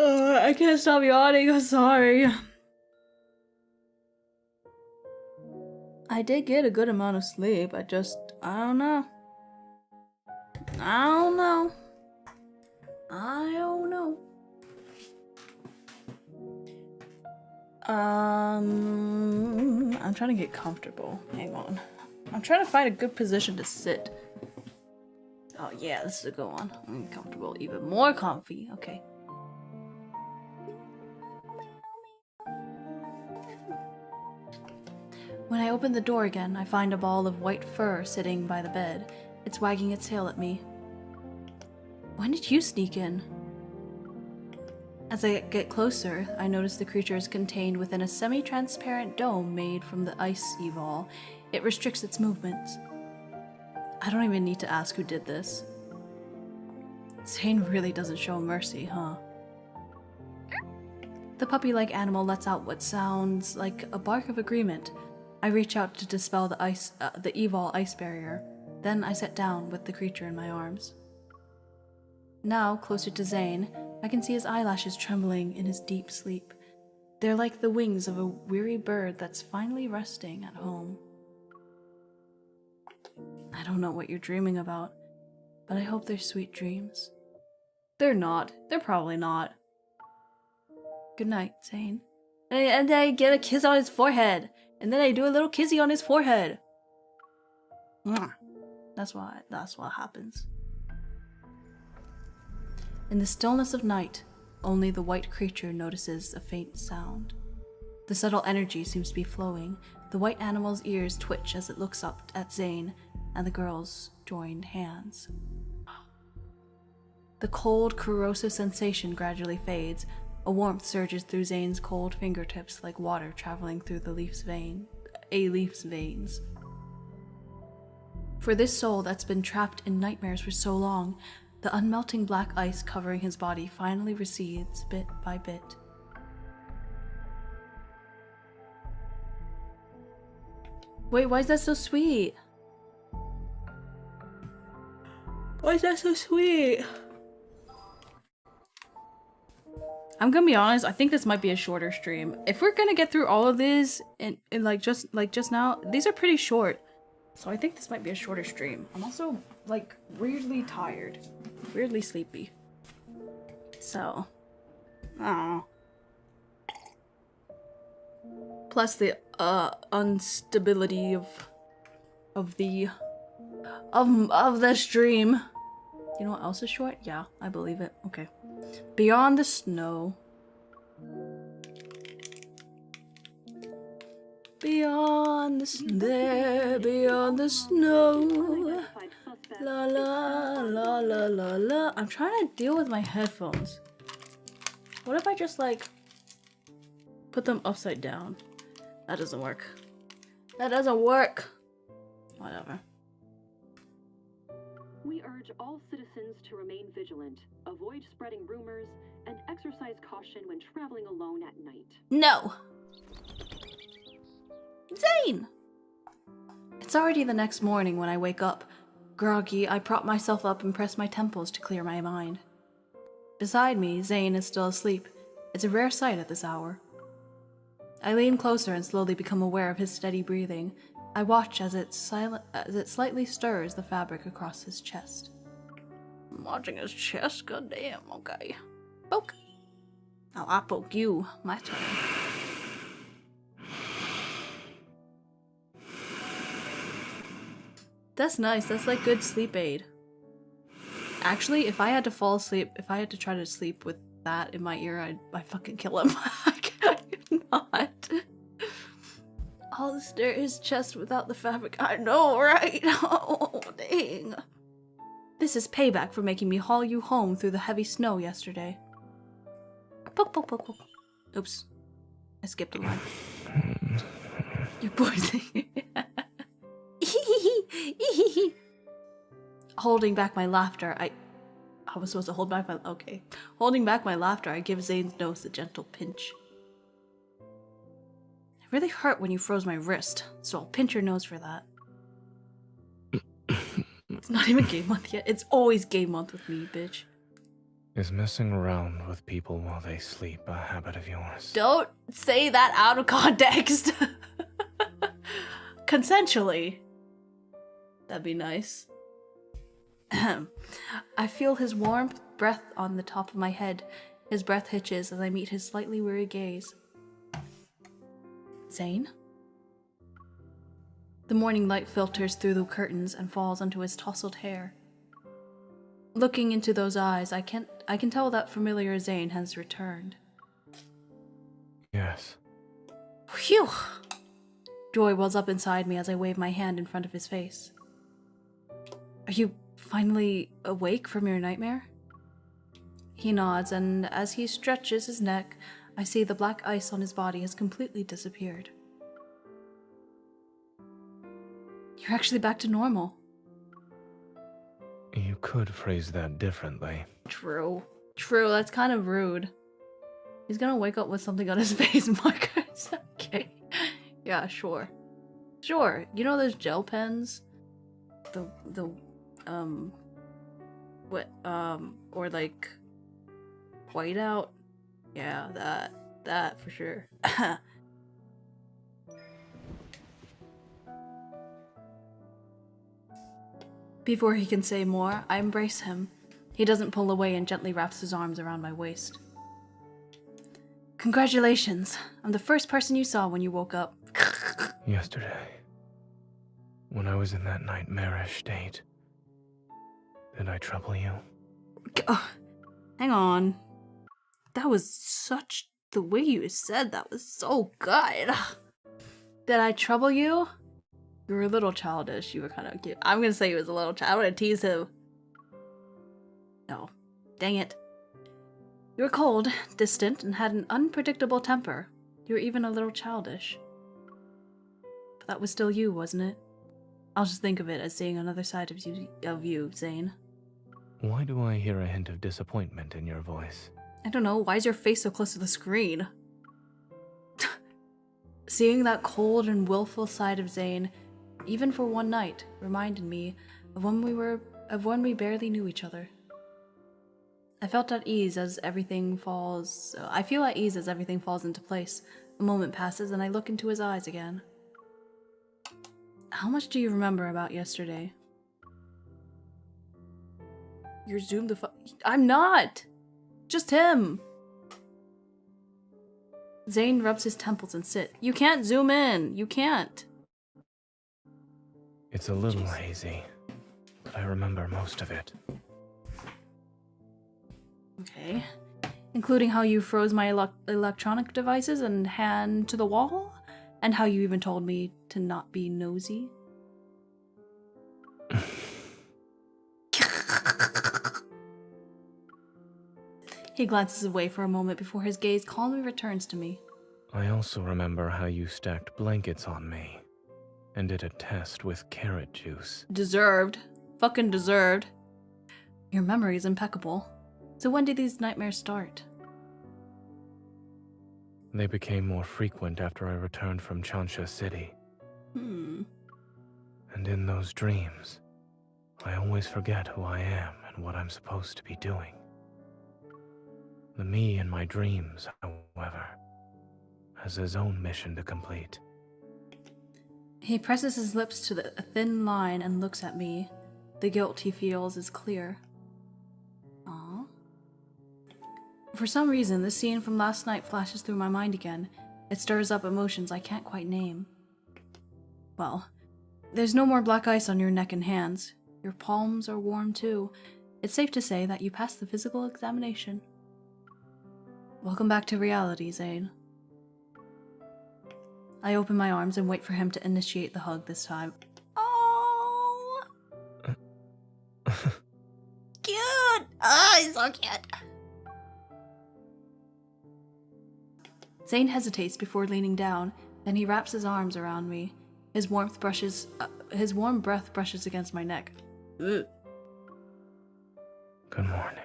A: I can't stop yawning, I'm sorry. I did get a good amount of sleep, I don't know. I don't know. I'm trying to get comfortable. Hang on. I'm trying to find a good position to sit. Oh yeah, this is a good one. I'm comfortable, even more comfy. Okay. When I open the door again, I find a ball of white fur sitting by the bed. It's wagging its tail at me. When did you sneak in? As I get closer, I notice the creature is contained within a semi-transparent dome made from the ice evol. It restricts its movements. I don't even need to ask who did this. Zane really doesn't show mercy, huh? The puppy-like animal lets out what sounds like a bark of agreement. I reach out to dispel the evil ice barrier. Then I sit down with the creature in my arms. Now, closer to Zane, I can see his eyelashes trembling in his deep sleep. They're like the wings of a weary bird that's finally resting at home. I don't know what you're dreaming about, but I hope they're sweet dreams. They're not. They're probably not. Good night, Zane. And I get a kiss on his forehead. And then I do a little kissy on his forehead. Mwah. That's what happens. In the stillness of night, only the white creature notices a faint sound. The subtle energy seems to be flowing. The white animal's ears twitch as it looks up at Zane and the girl's joined hands. The cold, corrosive sensation gradually fades. A warmth surges through Zane's cold fingertips like water traveling through a leaf's veins. For this soul that's been trapped in nightmares for so long, the unmelting black ice covering his body finally recedes bit by bit. Wait, why is that so sweet? Why is that so sweet? I'm gonna be honest, I think this might be a shorter stream. If we're gonna get through all of these in just now, these are pretty short. So I think this might be a shorter stream. I'm also like weirdly tired. Weirdly sleepy. So plus the instability of the stream. You know what else is short? Yeah, I believe it. Okay. Beyond the snow. Beyond the snow. La la la la la la. I'm trying to deal with my headphones. What if I just like put them upside down? That doesn't work. That doesn't work. Whatever.
C: We urge all citizens to remain vigilant, avoid spreading rumors, and exercise caution when traveling alone at night.
A: No! Zane! It's already the next morning when I wake up. Groggy, I prop myself up and press my temples to clear my mind. Beside me, Zane is still asleep. It's a rare sight at this hour. I lean closer and slowly become aware of his steady breathing. I watch as it slightly stirs the fabric across his chest. I'm watching his chest? Goddamn, okay. Poke. Now I poke you. My turn. That's nice. That's like good sleep aid. Actually, if I had to fall asleep, if I had to try to sleep with that in my ear, I'd fucking kill him. I could not. I'll stir his chest without the fabric. I know, right? Oh, dang. This is payback for making me haul you home through the heavy snow yesterday. Poke, poke, poke, poke. Oops. I skipped a line. Your poor thing. Holding back my laughter, I was supposed to hold back my... Okay. Holding back my laughter, I give Zane's nose a gentle pinch. It really hurt when you froze my wrist, so I'll pinch your nose for that. It's not even game month yet. It's always game month with me, bitch.
B: Is messing around with people while they sleep a habit of yours?
A: Don't say that out of context. Consensually. That'd be nice. I feel his warm breath on the top of my head. His breath hitches as I meet his slightly weary gaze. Zane? The morning light filters through the curtains and falls onto his tousled hair. Looking into those eyes, I can tell that familiar Zane has returned.
B: Yes.
A: Phew! Joy wells up inside me as I wave my hand in front of his face. Are you finally awake from your nightmare? He nods, and as he stretches his neck, I see the black ice on his body has completely disappeared. You're actually back to normal.
B: You could phrase that differently.
A: True. True, that's kind of rude. He's gonna wake up with something on his face markers. Okay. Yeah, sure. Sure. You know those gel pens? Or like whiteout? Yeah, that for sure. Before he can say more, I embrace him. He doesn't pull away and gently wraps his arms around my waist. Congratulations. I'm the first person you saw when you woke up.
B: Yesterday, when I was in that nightmarish state, did I trouble you?
A: Oh, hang on. That was such... The way you said that was so good. Did I trouble you? You were a little childish. You were kind of cute. I'm gonna say he was a little child. I'm gonna tease him. No. Dang it. You were cold, distant, and had an unpredictable temper. You were even a little childish. But that was still you, wasn't it? I'll just think of it as seeing another side of you, Zane.
B: Why do I hear a hint of disappointment in your voice?
A: I don't know. Why is your face so close to the screen? Seeing that cold and willful side of Zane, even for one night, reminded me of when we barely knew each other. I felt at ease as everything falls. I feel at ease as everything falls into place. A moment passes and I look into his eyes again. How much do you remember about yesterday? You're zoomed the fuck. I'm not! Just him! Zane rubs his temples and sits. You can't zoom in! You can't!
B: It's a little hazy, but I remember most of it.
A: Okay. Including how you froze my electronic devices and hand to the wall? And how you even told me to not be nosy? He glances away for a moment before his gaze calmly returns to me.
B: I also remember how you stacked blankets on me and did a test with carrot juice.
A: Deserved. Fucking deserved. Your memory is impeccable. So when did these nightmares start?
B: They became more frequent after I returned from Chansha City. And in those dreams, I always forget who I am and what I'm supposed to be doing. The me in my dreams, however, has his own mission to complete.
A: He presses his lips to a thin line and looks at me. The guilt he feels is clear. Aww. For some reason, this scene from last night flashes through my mind again. It stirs up emotions I can't quite name. Well, there's no more black ice on your neck and hands. Your palms are warm too. It's safe to say that you passed the physical examination. Welcome back to reality, Zane. I open my arms and wait for him to initiate the hug this time. Oh! Cute! Oh, he's so cute! Zane hesitates before leaning down, then he wraps his arms around me. His warm breath brushes against my neck. Ugh.
B: Good morning.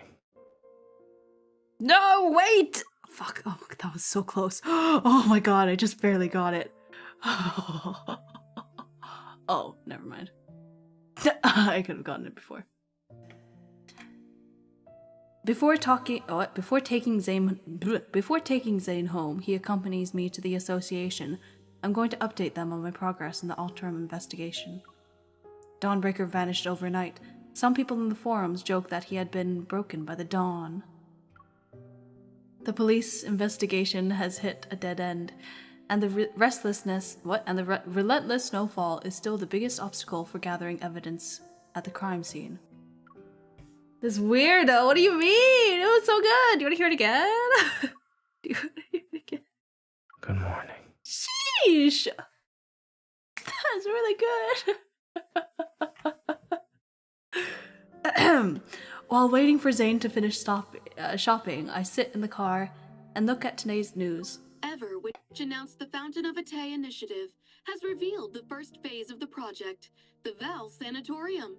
A: No, wait! Fuck, oh, that was so close. Oh my god, I just barely got it. Oh, never mind. I could have gotten it before. Before taking Zane home, he accompanies me to the association. I'm going to update them on my progress in the Alterum investigation. Dawnbreaker vanished overnight. Some people in the forums joke that he had been broken by the dawn. The police investigation has hit a dead end, and the relentless snowfall is still the biggest obstacle for gathering evidence at the crime scene. This weirdo, what do you mean? It was so good. Do you want to hear it again? Do you want to hear it again?
B: Good morning.
A: Sheesh! That's really good. While waiting for Zane to finish shopping, I sit in the car and look at today's news.
C: Ever, which announced the Fountain of Atay initiative has revealed the first phase of the project, the Val Sanatorium.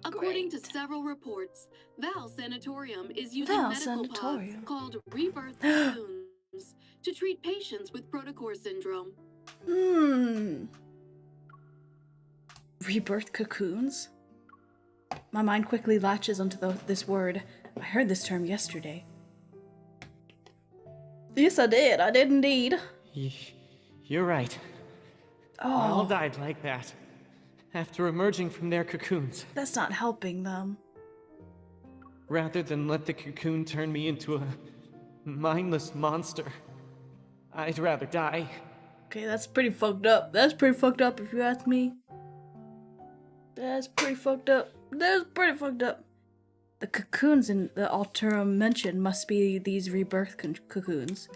C: According to several reports, Val Sanatorium is using
A: Val
C: medical
A: Sanatorium.
C: pods called rebirth cocoons to treat patients with protocore syndrome.
A: Rebirth cocoons? My mind quickly latches onto this word. I heard this term yesterday. Yes, I did. I did indeed.
I: You're right. They all died like that, after emerging from their cocoons.
A: That's not helping them.
I: Rather than let the cocoon turn me into a mindless monster, I'd rather die.
A: Okay, that's pretty fucked up. That's pretty fucked up if you ask me. That's pretty fucked up. That's pretty fucked up. The cocoons in the Alterum mentioned must be these rebirth cocoons.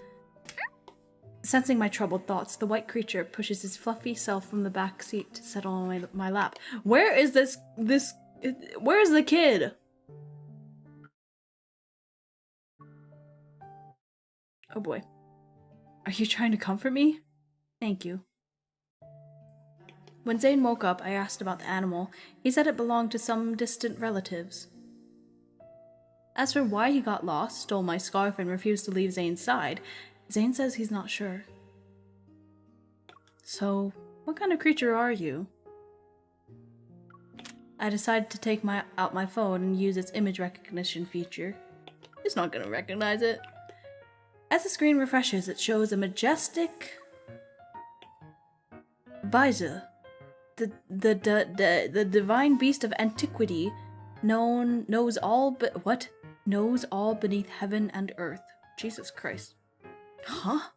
A: Sensing my troubled thoughts, the white creature pushes his fluffy self from the back seat to settle on my lap. Where is where's the kid? Oh boy. Are you trying to comfort me? Thank you. When Zane woke up, I asked about the animal. He said it belonged to some distant relatives. As for why he got lost, stole my scarf, and refused to leave Zane's side, Zane says he's not sure. So, what kind of creature are you? I decided to take out my phone and use its image recognition feature. It's not gonna recognize it. As the screen refreshes, it shows a majestic visor. The divine beast of antiquity, knows all beneath heaven and earth. Jesus Christ. Huh?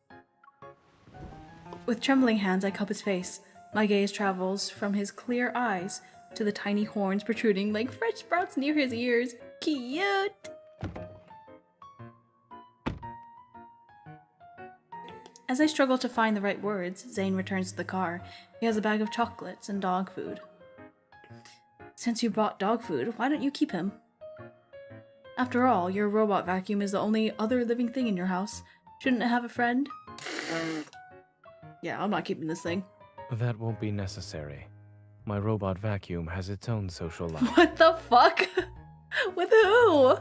A: With trembling hands, I cup his face. My gaze travels from his clear eyes to the tiny horns protruding like fresh sprouts near his ears. Cute! As I struggle to find the right words, Zane returns to the car. He has a bag of chocolates and dog food. Since you brought dog food, why don't you keep him? After all, your robot vacuum is the only other living thing in your house. Shouldn't it have a friend? Yeah, I'm not keeping this thing.
B: That won't be necessary. My robot vacuum has its own social life.
A: What the fuck? With who?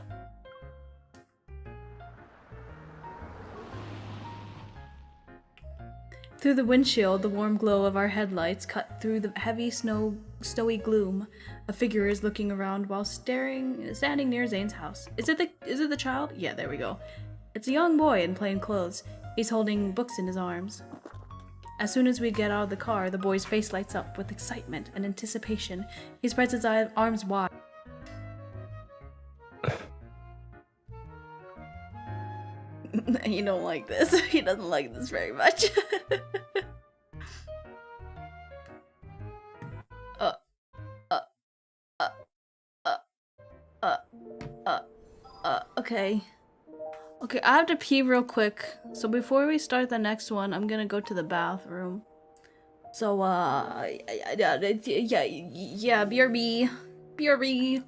A: Through the windshield, the warm glow of our headlights cut through the heavy snowy gloom. A figure is looking around while standing near Zane's house. Is it the child? Yeah, there we go. It's a young boy in plain clothes. He's holding books in his arms. As soon as we get out of the car, the boy's face lights up with excitement and anticipation. He spreads his arms wide. You don't like this. He doesn't like this very much. Okay. Okay, I have to pee real quick. So before we start the next one, I'm gonna go to the bathroom. So, yeah, BRB. BRB.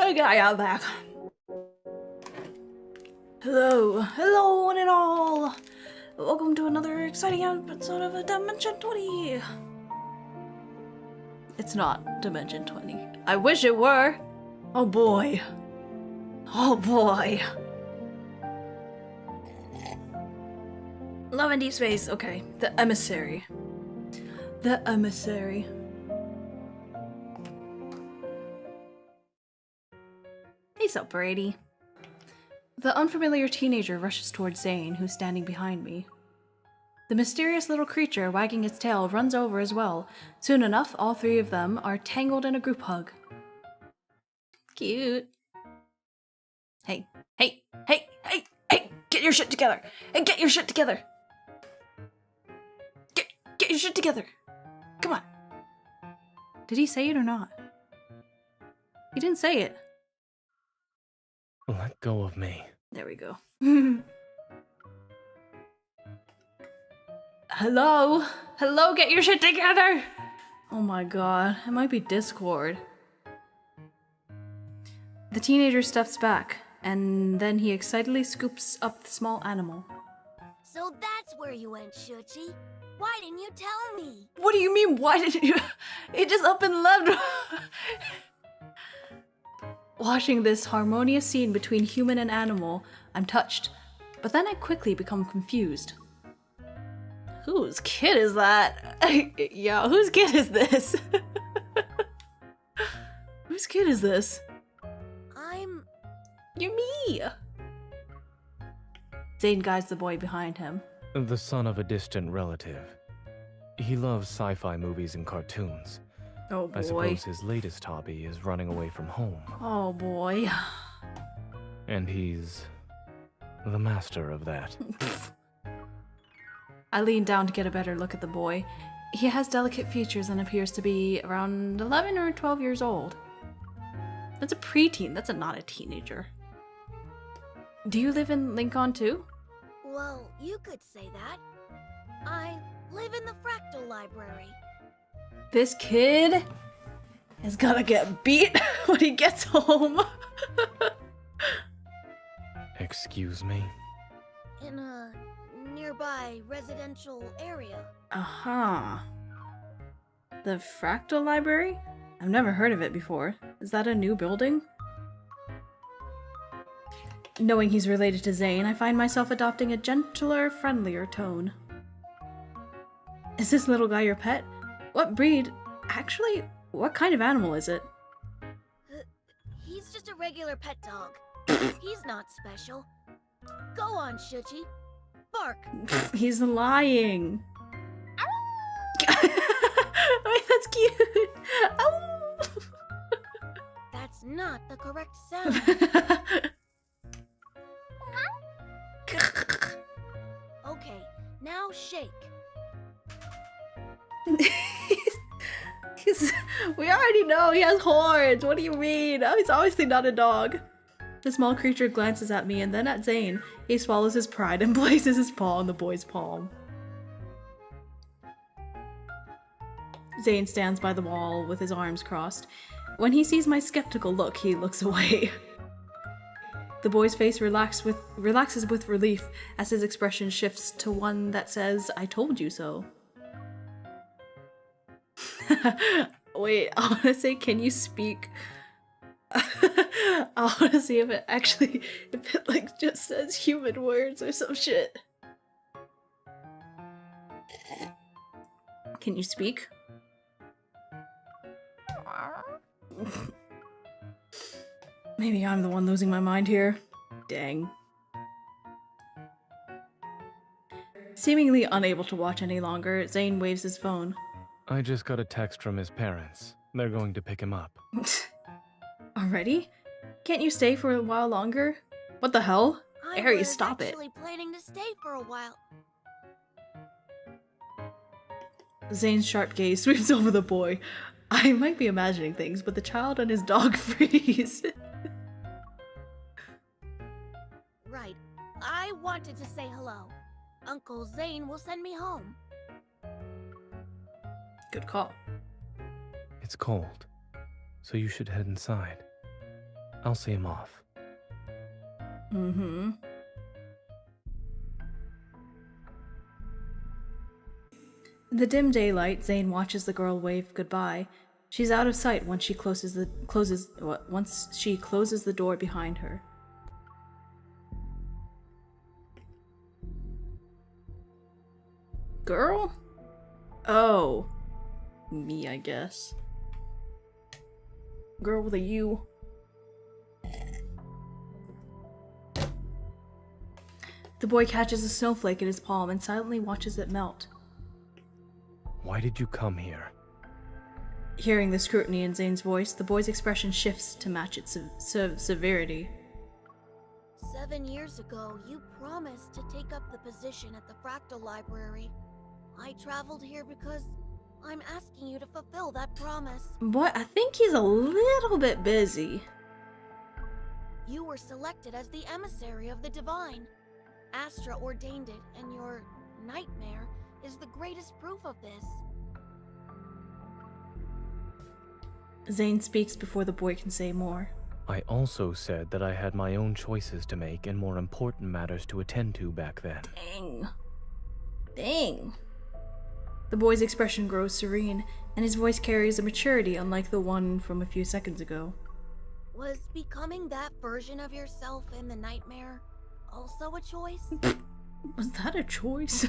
A: I'm back. Hello one and all. Welcome to another exciting episode of Dimension 20. It's not Dimension 20. I wish it were. Oh boy. Oh boy. Love and Deepspace. Okay, the emissary. The emissary. Hey, sup, Brady. The unfamiliar teenager rushes towards Zane, who's standing behind me. The mysterious little creature wagging its tail runs over as well. Soon enough, all three of them are tangled in a group hug. Cute. Hey, hey, hey, hey, hey, get your shit together. Hey, get your shit together. Get your shit together. Come on. Did he say it or not? He didn't say it.
B: Let go of me.
A: There we go. Hello? Hello, get your shit together! Oh my god, it might be Discord. The teenager steps back, and then he excitedly scoops up the small animal.
D: So that's where you went, Shuchi. Why didn't you tell me?
A: What do you mean, why did you? It just up and left. Watching this harmonious scene between human and animal, I'm touched, but then I quickly become confused. Whose kid is that? Yeah, whose kid is this? Whose kid is this? You're me! Zane guides the boy behind him.
B: The son of a distant relative. He loves sci-fi movies and cartoons.
A: Oh boy.
B: I suppose his latest hobby is running away from home.
A: Oh boy.
B: And he's the master of that.
A: I lean down to get a better look at the boy. He has delicate features and appears to be around 11 or 12 years old. That's a preteen, that's not a teenager. Do you live in Lincoln too?
D: Well, you could say that. I live in the Fractal Library.
A: This kid is gonna get beat when he gets home.
B: Excuse me?
D: In a nearby residential area.
A: Uh-huh. The Fractal Library? I've never heard of it before. Is that a new building? Knowing he's related to Zane, I find myself adopting a gentler, friendlier tone. Is this little guy your pet? What breed? Actually, what kind of animal is it?
D: He's just a regular pet dog. He's not special. Go on, Shuchi. Bark.
A: He's lying. Wait, that's cute. Ow.
D: That's not the correct sound. Okay, now shake.
A: We already know he has horns. What do you mean? Oh, he's obviously not a dog. The small creature glances at me and then at Zane. He swallows his pride and places his paw on the boy's palm. Zane stands by the wall with his arms crossed. When he sees my skeptical look, he looks away. The boy's face relaxes with relief as his expression shifts to one that says, "I told you so." Wait, I want to say, can you speak? I want to see if it actually, if it like just says human words or some shit. Can you speak? Maybe I'm the one losing my mind here. Dang. Seemingly unable to watch any longer, Zane waves his phone.
B: I just got a text from his parents. They're going to pick him up.
A: Already? Can't you stay for a while longer? What the hell? Aries, stop it.
D: I was actually planning to stay for a while.
A: Zane's sharp gaze sweeps over the boy. I might be imagining things, but the child and his dog freeze.
D: Right. I wanted to say hello. Uncle Zane will send me home.
A: Good call.
B: It's cold, so you should head inside. I'll see him off.
A: Mm-hmm. In the dim daylight, Zane watches the girl wave goodbye. She's out of sight once she closes the door behind her. Girl? Oh. Me, I guess. Girl with a U. The boy catches a snowflake in his palm and silently watches it melt.
B: Why did you come here?
A: Hearing the scrutiny in Zane's voice, the boy's expression shifts to match its severity.
D: 7 years ago, you promised to take up the position at the Fractal Library. I traveled here because I'm asking you to fulfill that promise.
A: Boy, I think he's a little bit busy.
D: You were selected as the emissary of the Divine. Astra ordained it, and your nightmare is the greatest proof of this.
A: Zane speaks before the boy can say more.
B: I also said that I had my own choices to make and more important matters to attend to back then.
A: Dang. The boy's expression grows serene, and his voice carries a maturity unlike the one from a few seconds ago.
D: Was becoming that version of yourself in the nightmare also a choice?
A: Was that a choice?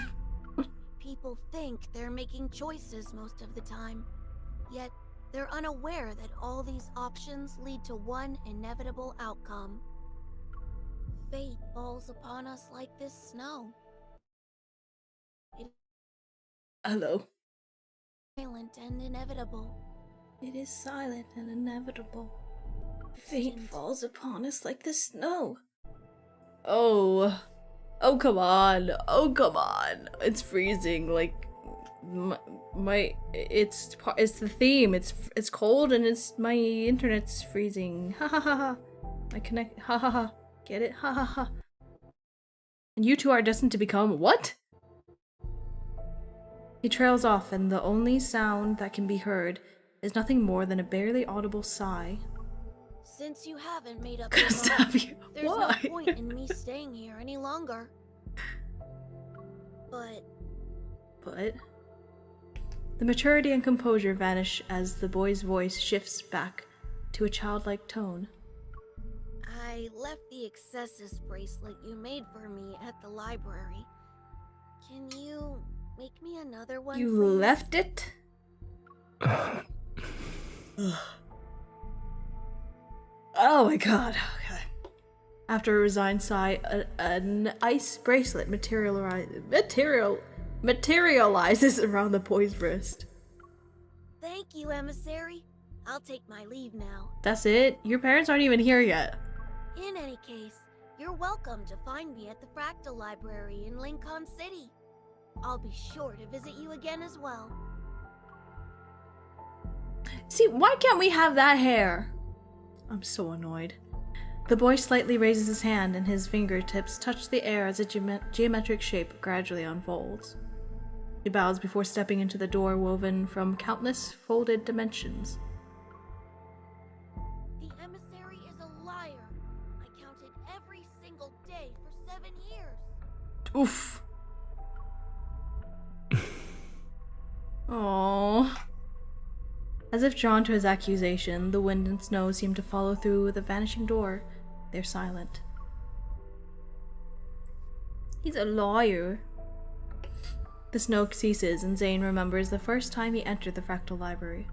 D: People think they're making choices most of the time, yet they're unaware that all these options lead to one inevitable outcome. Fate falls upon us like this snow.
A: Hello.
D: Silent and inevitable.
A: It is silent and inevitable. Fate falls upon us like the snow. Oh. Oh, come on. Oh, come on. It's freezing. Like, it's the theme. It's cold and my internet's freezing. Ha ha ha ha. Ha ha ha. Get it? Ha ha ha. And you two are destined to become what? He trails off, and the only sound that can be heard is nothing more than a barely audible sigh.
D: Since you haven't made up your mind, there's no point in me staying here any longer. But... The maturity and composure vanish as the boy's voice shifts back to a childlike tone. I left the excesses bracelet you made for me at the library. Can you make me another one,
A: You
D: please?
A: left it? Oh my god. Okay. After a resigned sigh, an ice bracelet materializes around the boy's wrist.
D: Thank you, emissary. I'll take my leave now.
A: That's it? Your parents aren't even here yet.
D: In any case, you're welcome to find me at the Fractal Library in Lincoln City. I'll be sure to visit you again as well.
A: See, why can't we have that hair? I'm so annoyed. The boy slightly raises his hand and his fingertips touch the air as a geometric shape gradually unfolds. He bows before stepping into the door woven from countless folded dimensions.
D: The emissary is a liar. I counted every single day for 7 years.
A: Oof. Aww. As if drawn to his accusation, the wind and snow seem to follow through the vanishing door. They're silent. He's a liar. The snow ceases, and Zane remembers the first time he entered the Fractal Library.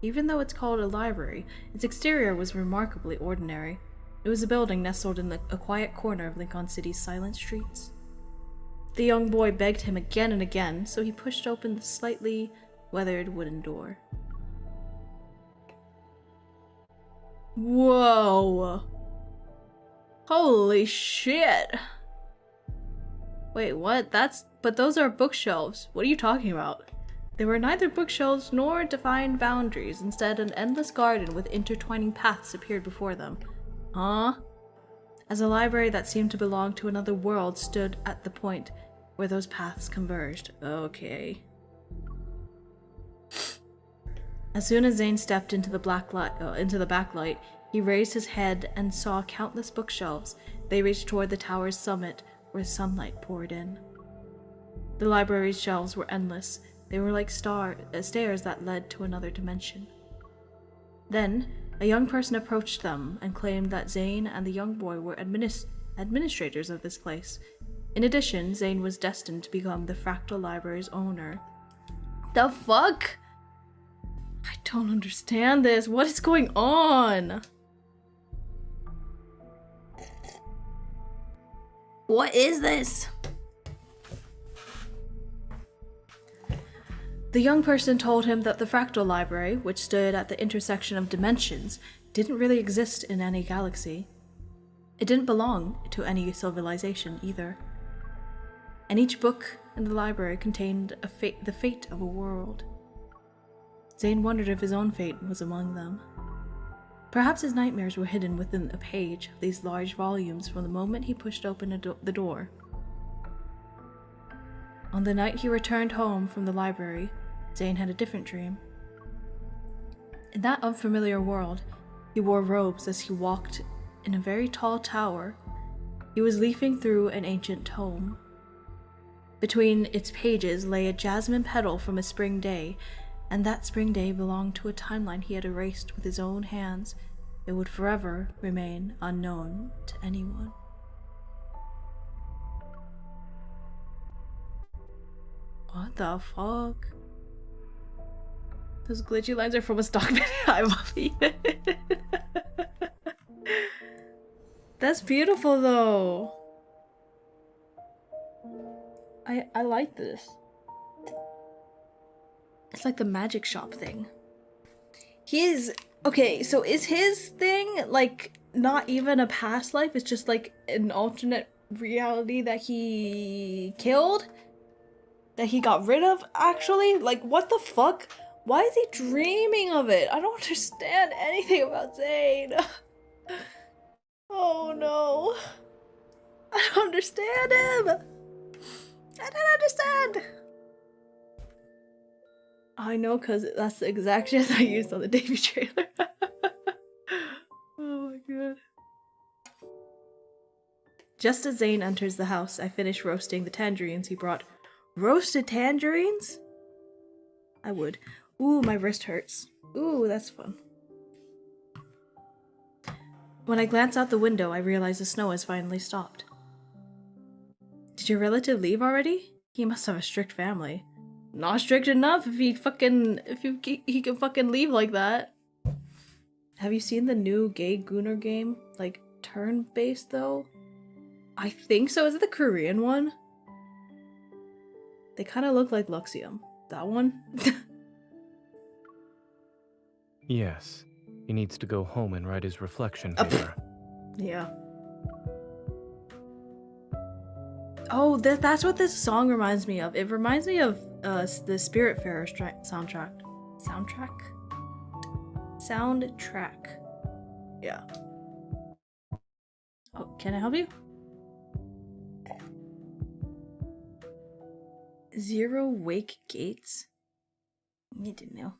A: Even though it's called a library, its exterior was remarkably ordinary. It was a building nestled in a quiet corner of Lincoln City's silent streets. The young boy begged him again and again, so he pushed open the slightly weathered wooden door. Whoa! Holy shit! Wait, what? But those are bookshelves. What are you talking about? There were neither bookshelves nor defined boundaries. Instead, an endless garden with intertwining paths appeared before them. Huh? As a library that seemed to belong to another world stood at the point where those paths converged. Okay. As soon as Zane stepped into the backlight, He raised his head and saw countless bookshelves. They reached toward the tower's summit, where sunlight poured in. The library's shelves were endless. They were like stairs that led to another dimension. Then, a young person approached them and claimed that Zane and the young boy were administrators of this place. In addition, Zane was destined to become the Fractal Library's owner. The fuck? I don't understand this. What is going on? What is this? The young person told him that the Fractal Library, which stood at the intersection of dimensions, didn't really exist in any galaxy. It didn't belong to any civilization either. And each book in the library contained the fate of a world. Zane wondered if his own fate was among them. Perhaps his nightmares were hidden within a page of these large volumes from the moment he pushed open the door. On the night he returned home from the library, Zane had a different dream. In that unfamiliar world, he wore robes as he walked in a very tall tower. He was leafing through an ancient tome. Between its pages lay a jasmine petal from a spring day, and that spring day belonged to a timeline he had erased with his own hands. It would forever remain unknown to anyone. What the fuck? Those glitchy lines are from a stock video. I love it. That's beautiful though. I like this. It's like the magic shop thing. Okay, so is his thing like not even a past life? It's just like an alternate reality that he killed? That he got rid of, actually? Like, what the fuck? Why is he dreaming of it? I don't understand anything about Zane. Oh no. I don't understand him. I don't understand. I know, because that's the exact shit I used on the debut trailer. Oh my god. Just as Zane enters the house, I finish roasting the tangerines he brought. Roasted tangerines? I would. Ooh, my wrist hurts. Ooh, that's fun. When I glance out the window, I realize the snow has finally stopped. Did your relative leave already? He must have a strict family. Not strict enough if he can fucking leave like that. Have you seen the new Gay Gunner game? Like, turn-based though? I think so. Is it the Korean one? They kind of look like Luxium. That one?
B: Yes. He needs to go home and write his reflection paper.
A: Yeah. Oh, that's what this song reminds me of. It reminds me of the Spiritfarer soundtrack. Soundtrack. Yeah. Oh, can I help you? Zero Wake Gates? I didn't know.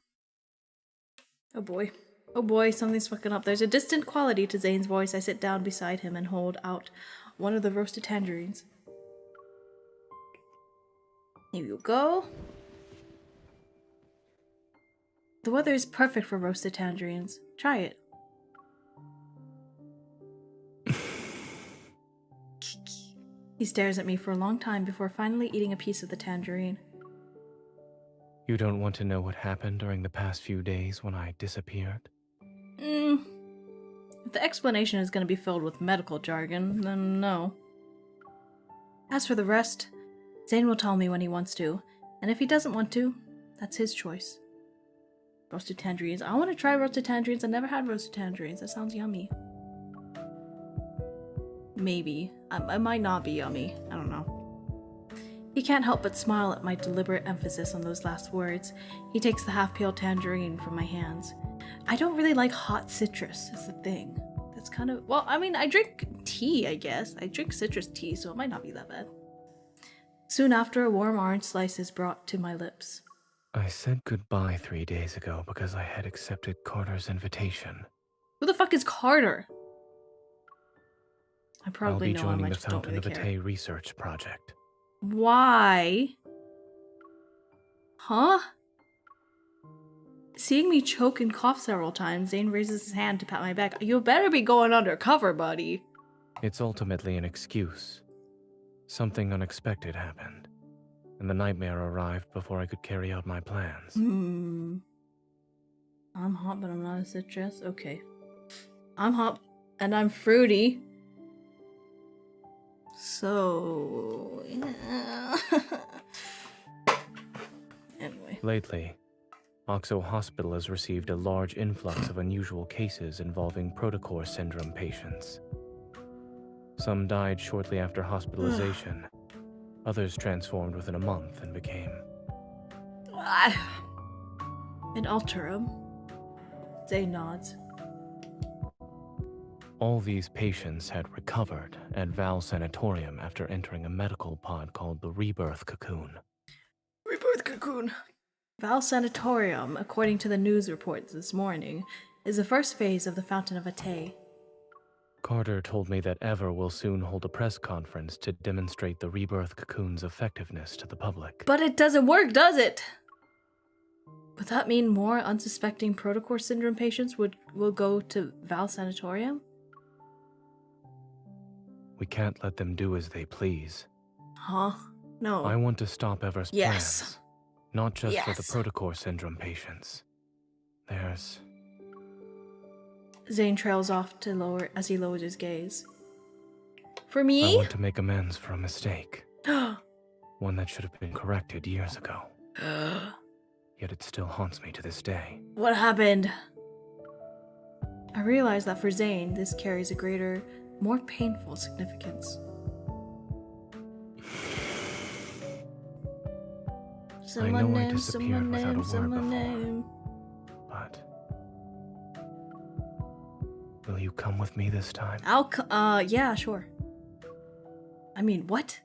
A: Oh boy. Oh boy, something's fucking up. There's a distant quality to Zane's voice. I sit down beside him and hold out one of the roasted tangerines. Here you go. The weather is perfect for roasted tangerines. Try it. He stares at me for a long time before finally eating a piece of the tangerine.
B: You don't want to know what happened during the past few days when I disappeared?
A: If the explanation is going to be filled with medical jargon, then no. As for the rest, Zane will tell me when he wants to, and if he doesn't want to, that's his choice. Roasted tangerines. I want to try roasted tangerines. I never had roasted tangerines. That sounds yummy. Maybe. It might not be yummy. I don't know. He can't help but smile at my deliberate emphasis on those last words. He takes the half-peeled tangerine from my hands. I don't really like hot citrus, is the thing. That's kind of... Well, I mean, I drink tea, I guess. I drink citrus tea, so it might not be that bad. Soon after, a warm orange slice is brought to my lips.
B: I said goodbye 3 days ago because I had accepted Carter's invitation.
A: Who the fuck is Carter? I
B: I'll
A: probably
B: be
A: know him,
B: joining
A: I
B: the
A: just don't
B: Fountain
A: really
B: of
A: care.
B: Vitae research project.
A: Why? Huh? Seeing me choke and cough several times, Zane raises his hand to pat my back. You better be going undercover, buddy.
B: It's ultimately an excuse. Something unexpected happened, and the nightmare arrived before I could carry out my plans.
A: I'm hot, but I'm not a citrus. Okay. I'm hot, and I'm fruity. So... yeah. Anyway.
B: Lately, Oxo Hospital has received a large influx of unusual cases involving protocore syndrome patients. Some died shortly after hospitalization. Others transformed within a month and became...
A: An alterum. Zane nods.
B: All these patients had recovered at Val Sanatorium after entering a medical pod called the Rebirth Cocoon.
A: Rebirth cocoon. Val Sanatorium, according to the news reports this morning, is the first phase of the Fountain of Vitae.
B: Carter told me that Ever will soon hold a press conference to demonstrate the Rebirth Cocoon's effectiveness to the public.
A: But it doesn't work, does it? Would that mean more unsuspecting protocore syndrome patients will go to Val Sanatorium?
B: We can't let them do as they please.
A: Huh? No.
B: I want to stop Ever's
A: Yes.
B: plans. Not just for the
A: Yes.
B: protocore syndrome patients. There's...
A: Zane trails off to as he lowers his gaze. For
B: I
A: me?
B: want to make amends for a mistake. One that should have been corrected years ago. Yet it still haunts me to this day.
A: What happened? I realize that for Zane, this carries a greater, more painful significance.
B: I know I disappeared without a word before. But... will you come with me this time?
A: Yeah, sure. I mean, what?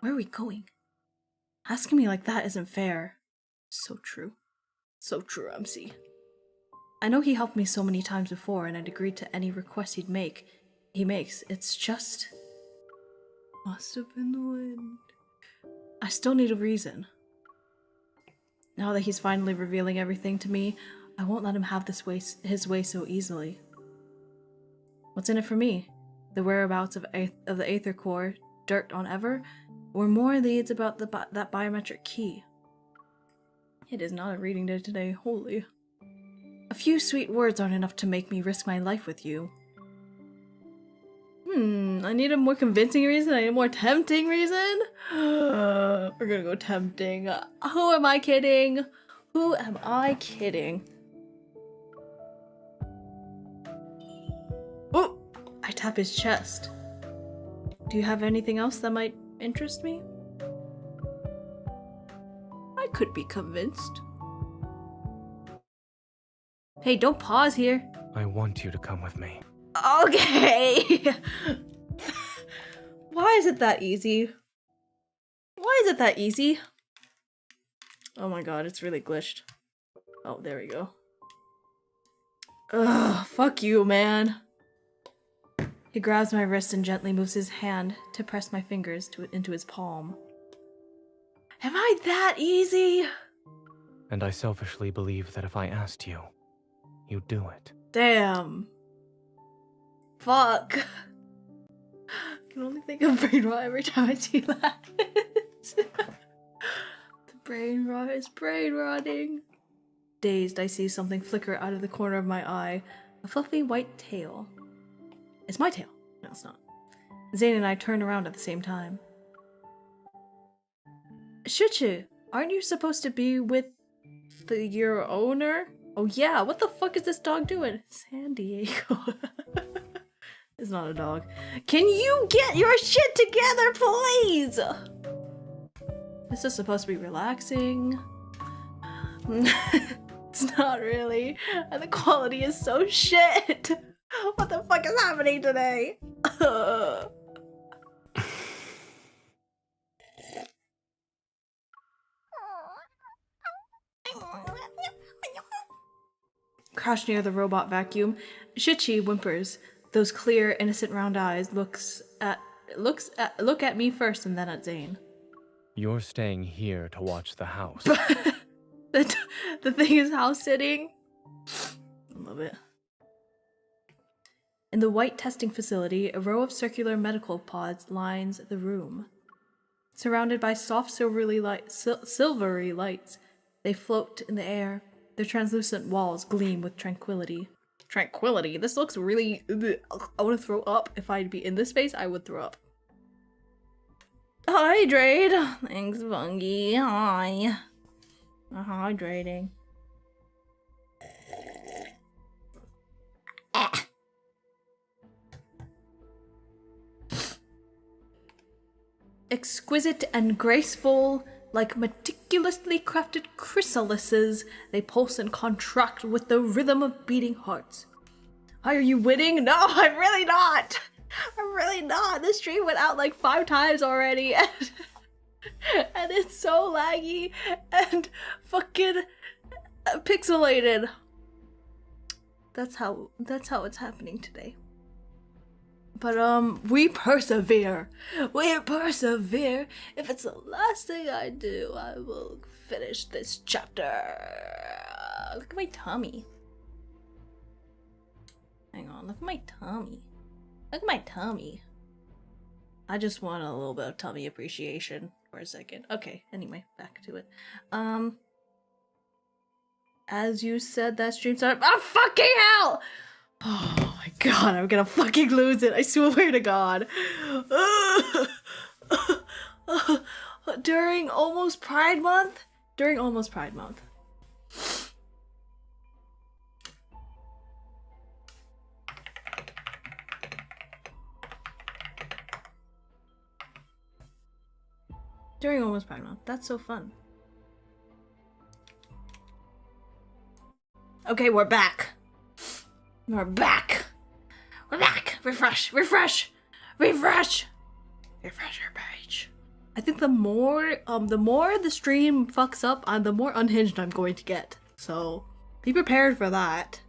A: Where are we going? Asking me like that isn't fair. So true. So true, MC. I know he helped me so many times before, and I'd agreed to any request he makes. It's just... must have been the wind. I still need a reason. Now that he's finally revealing everything to me, I won't let him have his way so easily. What's in it for me? The whereabouts of the Aether Core, dirt on Ever, or more leads about that biometric key? It is not a reading day today, holy. A few sweet words aren't enough to make me risk my life with you. I need a more convincing reason. I need a more tempting reason. We're gonna go tempting. Who am I kidding? Who am I kidding? Oh! I tap his chest. Do you have anything else that might interest me? I could be convinced. Hey, don't pause here.
B: I want you to come with me.
A: Okay. Why is it that easy? Why is it that easy? Oh my god, it's really glitched. Oh, there we go. Ugh, fuck you, man. He grabs my wrist and gently moves his hand to press my fingers into his palm. Am I that easy?
B: And I selfishly believe that if I asked you, you'd do it.
A: Damn. Fuck. I can only think of brain rot every time I see that. The brain rot is brain rotting. Dazed, I see something flicker out of the corner of my eye. A fluffy white tail. It's my tail. No, it's not. Zane and I turn around at the same time. Shuchu, aren't you supposed to be with your owner? Oh yeah, what the fuck is this dog doing? San Diego. It's not a dog. Can you get your shit together, please? This is supposed to be relaxing. It's not really. And the quality is so shit. What the fuck is happening today? crouched near the robot vacuum. Shichi whimpers. Those clear, innocent round eyes look at me first and then at Zane.
B: You're staying here to watch the house.
A: The thing is house sitting. I love it. In the white testing facility, a row of circular medical pods lines the room. Surrounded by soft silvery lights, they float in the air. Their translucent walls gleam with tranquility. Tranquility? This looks really... I want to throw up. If I'd be in this space, I would throw up. Hydrate! Thanks, Bungie. Hi. Hydrating. Exquisite and graceful, like meticulously crafted chrysalises, they pulse and contract with the rhythm of beating hearts. Are you winning? No, I'm really not! I'm really not! This stream went out like 5 times already, and it's so laggy and fucking pixelated. That's how it's happening today. But we persevere. We persevere. If it's the last thing I do, I will finish this chapter. Look at my tummy. Hang on, look at my tummy. Look at my tummy. I just want a little bit of tummy appreciation for a second. Okay, anyway, back to it. As you said, that stream started. Oh, fucking hell! Oh my god, I'm gonna fucking lose it. I swear to God. During almost Pride Month? During almost Pride Month. During almost Pride Month. That's so fun. Okay, we're back. We're back. We're back. Refresh. Refresh. Refresh. Refresh your page. I think the more the stream fucks up, the more unhinged I'm going to get. So be prepared for that.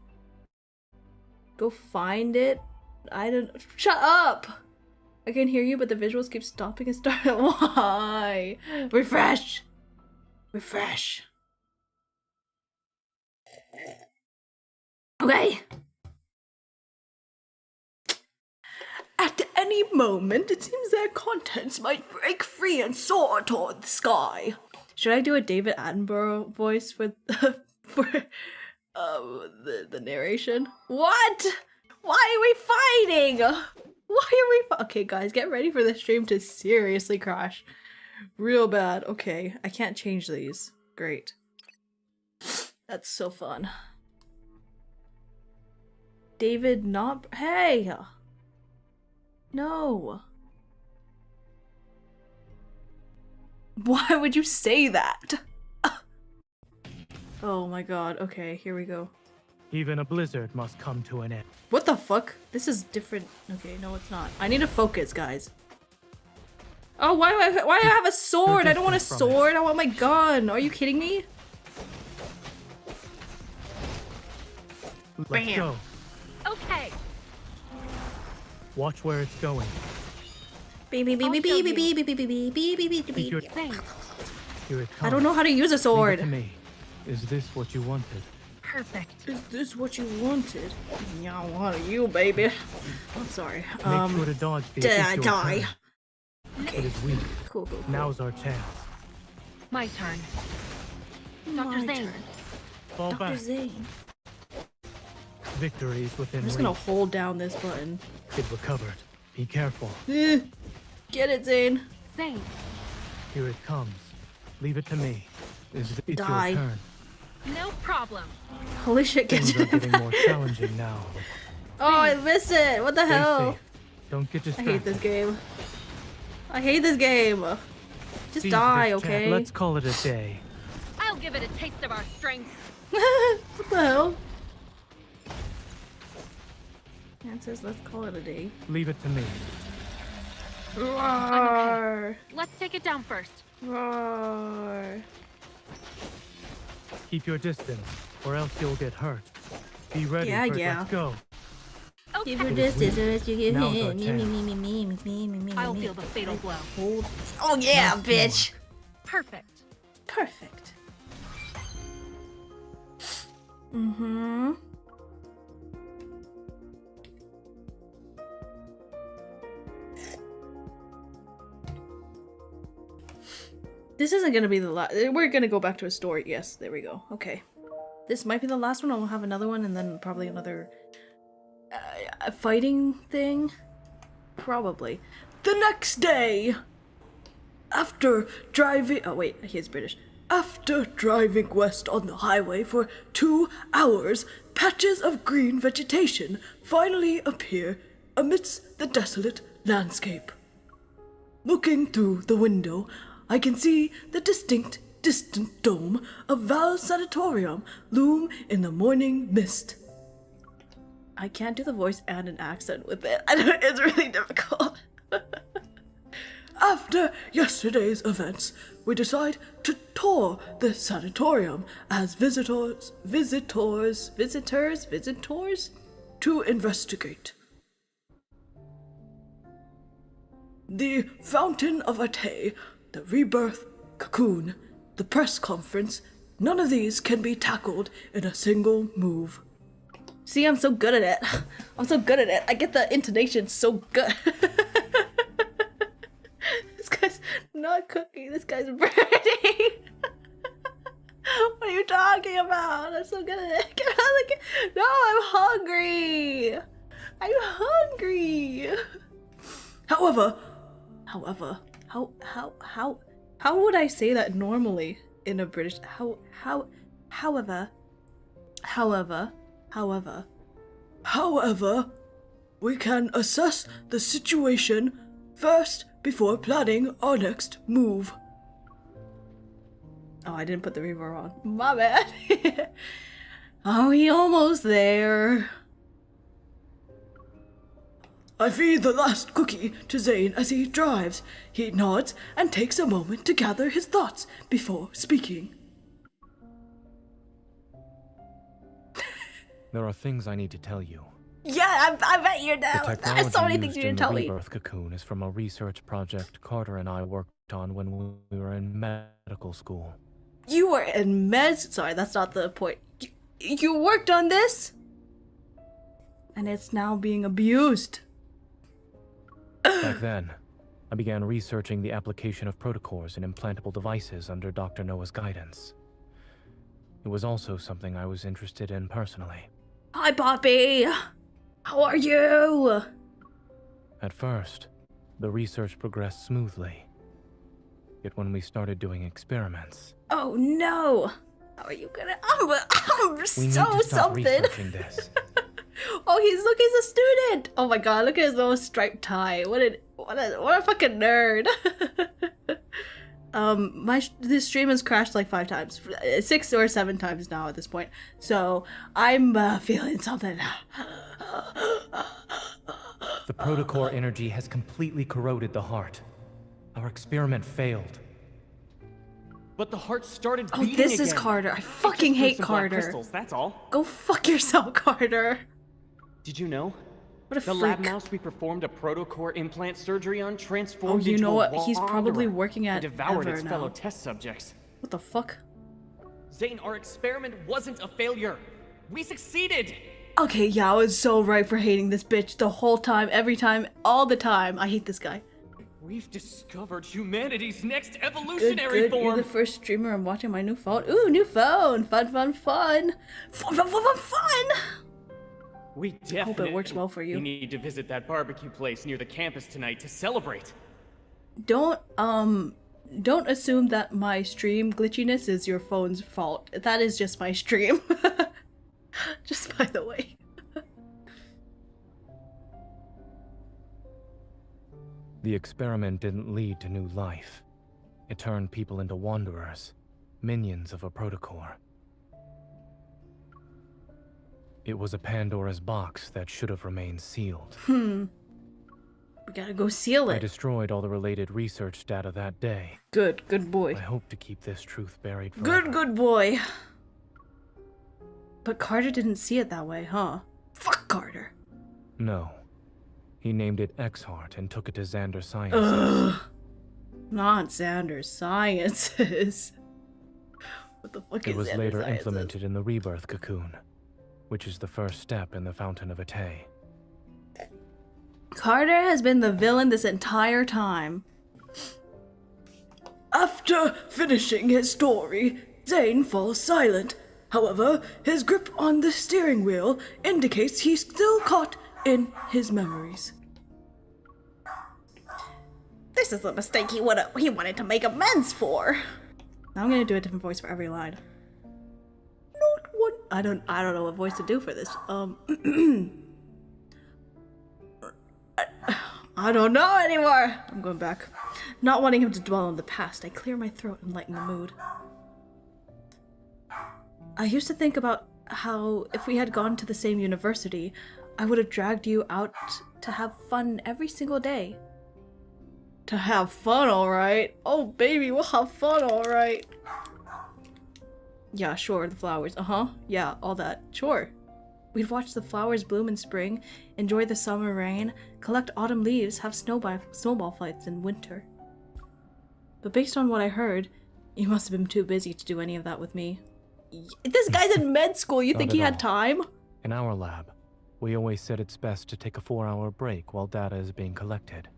A: Go find it. I don't. Shut up. I can hear you, but the visuals keep stopping and starting. Why? Refresh. Refresh. Okay. At any moment, it seems their contents might break free and soar toward the sky. Should I do a David Attenborough voice for the narration? What? Why are we fighting? Why are we okay, guys, get ready for the stream to seriously crash. Real bad. Okay, I can't change these. Great. That's so fun. David not hey! No. Why would you say that? Oh my god. Okay, here we go.
B: Even a blizzard must come to an end.
A: What the fuck? This is different. Okay, no it's not. I need to focus, guys. Oh, why do I have a sword? I don't want a sword. I want my gun. Are you kidding me?
B: Let's
A: Bam.
B: go.
E: Okay.
B: Watch where it's going.
A: Beep beep beep beep beep beep beep beep beep beep beep beep
B: Keep your
A: beep.
B: Here it comes.
A: I don't know how to use a
B: Leave it
A: sword.
B: to me. Is this what you wanted?
E: Perfect.
A: Is this what you wanted? Yeah, I want you, baby. I'm sorry.
B: Make sure to dodge the
A: Did I
B: official
A: die?
B: turn.
A: Okay.
B: It is weak.
A: Cool, cool, cool.
B: Now's our chance.
E: My turn.
A: My
E: Dr. Zane.
A: turn.
B: Fall
A: Dr.
B: back.
A: Zane.
B: Victory is within
A: I'm just
B: reach.
A: gonna hold down this button.
B: It recovered. Be careful.
A: Get it, Zane.
E: Zane.
B: Here it comes. Leave it to me. It's
A: Die.
B: your turn.
E: No problem.
A: Holy shit, get
B: Things are
A: it.
B: getting more challenging now.
A: Oh, I missed it. What the
B: Stay
A: hell?
B: safe. Don't get
A: I
B: distracted.
A: hate this game. I hate this game. Just
B: Seize
A: die,
B: this chance.
A: okay?
B: Let's call it a day.
E: I'll give it a taste of our strength.
A: What the hell? It says let's call it a day.
B: Leave it to me.
A: Roar.
E: Let's take it down first.
A: Roar.
B: Keep your distance, or else you'll get hurt. Be ready
A: Yeah,
B: for
A: yeah.
B: Let's go.
A: Give her this, you give
B: Now's
A: her
B: our
A: me.
C: I'll feel the fatal blow.
A: Oh yeah,
B: No
A: bitch.
C: Perfect.
A: Perfect. Mm-hmm. This isn't gonna be the last. We're gonna go back to a story. Yes, there we go. Okay. This might be the last one. I'll have another one and then probably another fighting thing. Probably. The next day! After driving. Oh, wait, he's British. After driving west on the highway for 2 hours, patches of green vegetation finally appear amidst the desolate landscape. Looking through the window, I can see the distant dome of Val Sanatorium loom in the morning mist. I can't do the voice and an accent with it. It's really difficult. After yesterday's events, we decide to tour the sanatorium as visitors to investigate. The Fountain of Ate, the Rebirth Cocoon, the press conference, none of these can be tackled in a single move. See, I'm so good at it. I'm so good at it. I get the intonation so good. This guy's not cooking. This guy's burning. What are you talking about? I'm so good at it. Get out of the No, I'm hungry. I'm hungry. However, how would I say that normally in a British? However, we can assess the situation first before planning our next move. Oh, I didn't put the reverb on. My bad. Are we almost there? I feed the last cookie to Zane as he drives. He nods and takes a moment to gather his thoughts before speaking.
B: There are things I need to tell you.
A: Yeah, I bet you know.
B: The
A: There's
B: technology
A: so many
B: used
A: things you
B: in
A: didn't
B: the
A: tell me.
B: Rebirth Cocoon is from a research project Carter and I worked on when we were in medical school.
A: You were in meds. Sorry, that's not the point. You worked on this? And it's now being abused.
B: Back then, I began researching the application of protocors in implantable devices under Dr. Noah's guidance. It was also something I was interested in personally.
A: Hi, Poppy. How are you?
B: At first, the research progressed smoothly. Yet when we started doing experiments...
A: Oh no! How are you gonna? I'm
B: we
A: so
B: need to stop
A: something.
B: researching this.
A: Oh, he's a student. Oh my god, look at his little striped tie. What a fucking nerd. This stream has crashed like 5 times, 6 or 7 times now at this point. So I'm feeling something.
B: The protocore energy has completely corroded the heart. Our experiment failed.
I: But the heart started
A: Oh,
I: beating
A: this is
I: again.
A: Carter. I
I: It
A: fucking
I: just grew
A: hate
I: some black
A: Carter.
I: crystals, that's all.
A: Go fuck yourself, Carter.
I: Did you know?
A: What a
I: The
A: freak.
I: lab mouse we performed a protocore implant surgery on transformed
A: Oh, you
I: into
A: know
I: a
A: what? He's probably
I: wanderer
A: working at
I: and devoured
A: Ever
I: its
A: now.
I: fellow test subjects.
A: What the fuck?
I: Zane, our experiment wasn't a failure. We succeeded!
A: Okay, yeah, I was so right for hating this bitch the whole time, every time, all the time. I hate this guy.
I: We've discovered humanity's next
A: Good,
I: evolutionary
A: good. You're
I: form!
A: the first streamer I'm watching my new phone. Ooh, new phone. Fun, fun, fun. Fun, fun, fun, fun, fun.
I: We definitely
A: Hope it works well for you.
I: need to visit that barbecue place near the campus tonight to celebrate.
A: Don't assume that my stream glitchiness is your phone's fault. That is just my stream. Just by the way.
B: The experiment didn't lead to new life. It turned people into wanderers, minions of a protocore. It was a Pandora's box that should have remained sealed.
A: We gotta go seal
B: I
A: it.
B: destroyed all the related research data that day.
A: Good boy.
B: I hope to keep this truth buried forever.
A: Good boy. But Carter didn't see it that way, huh? Fuck Carter.
B: No. He named it X-Heart and took it to Xander Sciences.
A: Ugh. Not Xander Sciences. What the fuck is
B: It was
A: Xander
B: later
A: Sciences?
B: implemented in the Rebirth Cocoon, which is the first step in the Fountain of Atay.
A: Carter has been the villain this entire time. After finishing his story, Zane falls silent. However, his grip on the steering wheel indicates he's still caught in his memories. This is the mistake he wanted to make amends for. Now I'm gonna do a different voice for every line. Not one. I don't know what voice to do for this. I don't know anymore. I'm going back. Not wanting him to dwell on the past, I clear my throat and lighten the mood. I used to think about how if we had gone to the same university, I would have dragged you out to have fun every single day. To have fun, alright? Oh, baby, we'll have fun, alright. Yeah, sure, the flowers. Yeah, all that. Sure. We'd watch the flowers bloom in spring, enjoy the summer rain, collect autumn leaves, have snowball fights in winter. But based on what I heard, you must have been too busy to do any of that with me. This guy's in med school, you think he had time?
B: In our lab, we always said it's best to take a 4-hour break while data is being collected.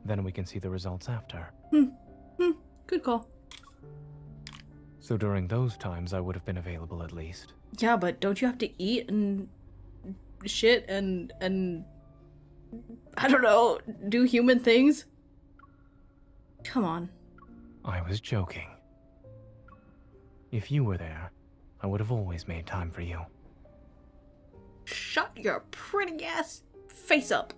B: Then we can see the results after.
A: Good call.
B: So during those times, I would have been available at least.
A: Yeah, but don't you have to eat and shit and I don't know, do human things? Come on.
B: I was joking. If you were there, I would have always made time for you.
A: Shut your pretty ass face up.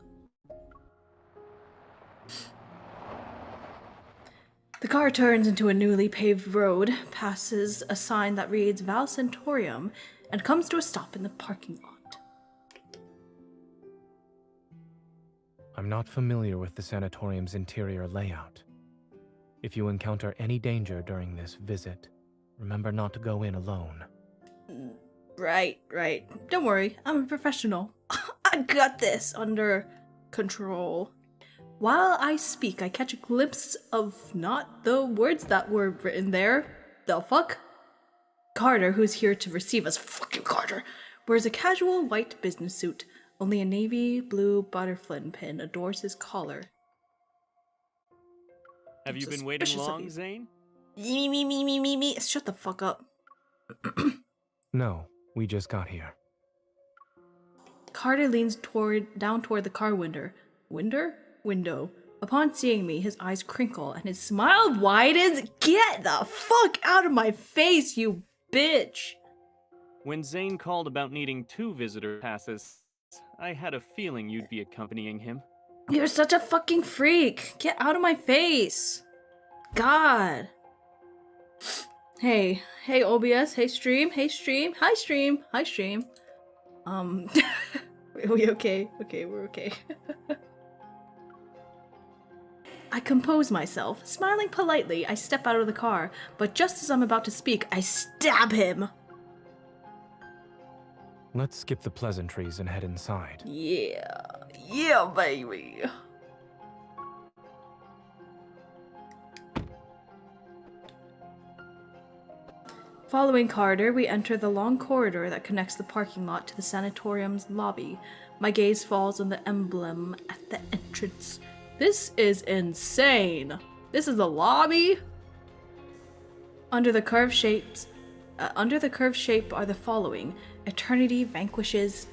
A: The car turns into a newly paved road, passes a sign that reads Val Centurium, and comes to a stop in the parking lot.
B: I'm not familiar with the sanatorium's interior layout. If you encounter any danger during this visit, remember not to go in alone.
A: Right. Don't worry, I'm a professional. I got this under control. While I speak, I catch a glimpse of not the words that were written there. The fuck? Carter, who's here to receive us, fuck you, Carter, wears a casual white business suit. Only a navy blue butterfly pin adorns his collar.
I: Have you been waiting long, Zane?
A: Me. Shut the fuck up.
B: No, we just got here.
A: Carter leans down toward the car window. Window. Upon seeing me, his eyes crinkle and his smile widens. Get the fuck out of my face, you bitch!
I: When Zane called about needing 2 visitor passes, I had a feeling you'd be accompanying him.
A: You're such a fucking freak. Get out of my face. God. Hey OBS, hey stream. Hi stream. Are we okay? Okay, we're okay. I compose myself. Smiling politely, I step out of the car, but just as I'm about to speak, I stab him.
B: Let's skip the pleasantries and head inside.
A: Yeah, baby. Following Carter, we enter the long corridor that connects the parking lot to the sanatorium's lobby. My gaze falls on the emblem at the entrance. This is insane. This is the lobby? Under the curved shape are the following: Eternity Vanquishes,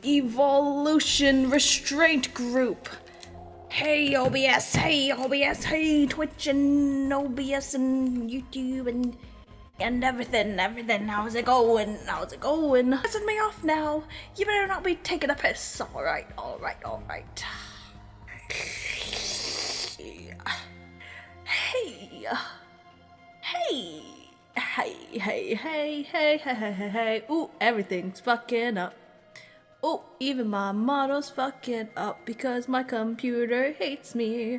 A: Evolution Restraint Group. Hey OBS, hey Twitch and OBS and YouTube and everything. How's it going? Pissing me off now. You better not be taking a piss. Alright. Hey. Ooh, everything's fucking up. Oh, even my model's fucking up because my computer hates me.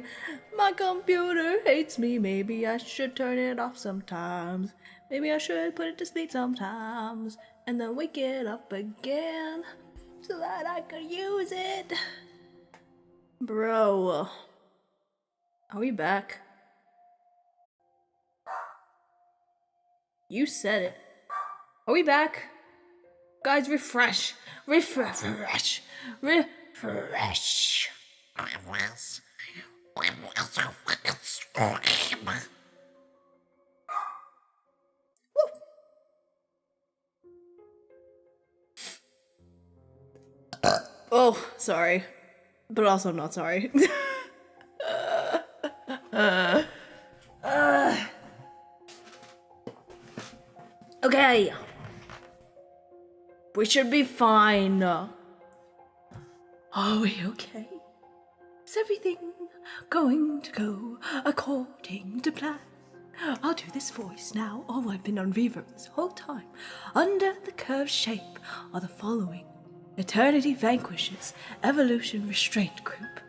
A: My computer hates me. Maybe I should turn it off sometimes. Maybe I should put it to sleep sometimes. And then wake it up again so that I could use it. Bro. Are we back? You said it. Are we back? Guys, refresh. Refresh. Refresh. Oh, sorry. But also not sorry. Okay. We should be fine. Are we okay? Is everything going to go according to plan? I'll do this voice now. Oh, I've been on reverb this whole time. Under the curved shape are the following. Eternity vanquishes, evolution restraint group.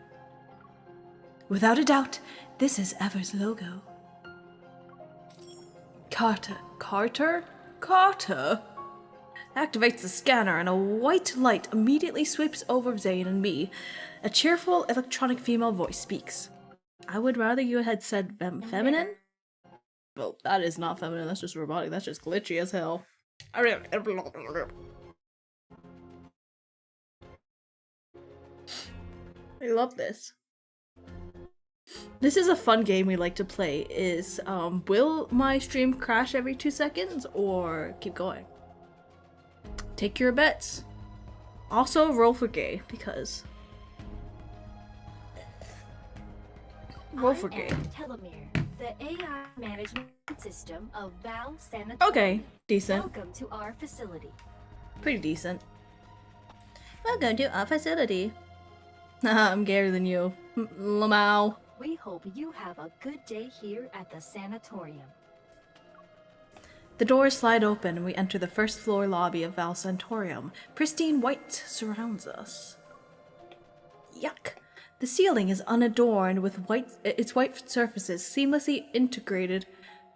A: Without a doubt, this is Ever's logo. Carter. Activates the scanner and a white light immediately sweeps over Zane and me. A cheerful electronic female voice speaks. I would rather you had said feminine. Well, that is not feminine, that's just robotic, that's just glitchy as hell. I love this. This is a fun game we like to play, is, will my stream crash every 2 seconds, or keep going? Take your bets. Also, roll for gay, because... Roll for gay.
L: Telomere, the AI management system of Val Sanatorium.
A: Okay, decent.
L: Welcome to our facility.
A: Pretty decent. Welcome to our facility. Haha, I'm gayer than you. Lamau.
L: We hope you have a good day here at the sanatorium.
A: The doors slide open and we enter the first floor lobby of Val Sanatorium. Pristine white surrounds us. Yuck. The ceiling is unadorned with its white surfaces seamlessly integrated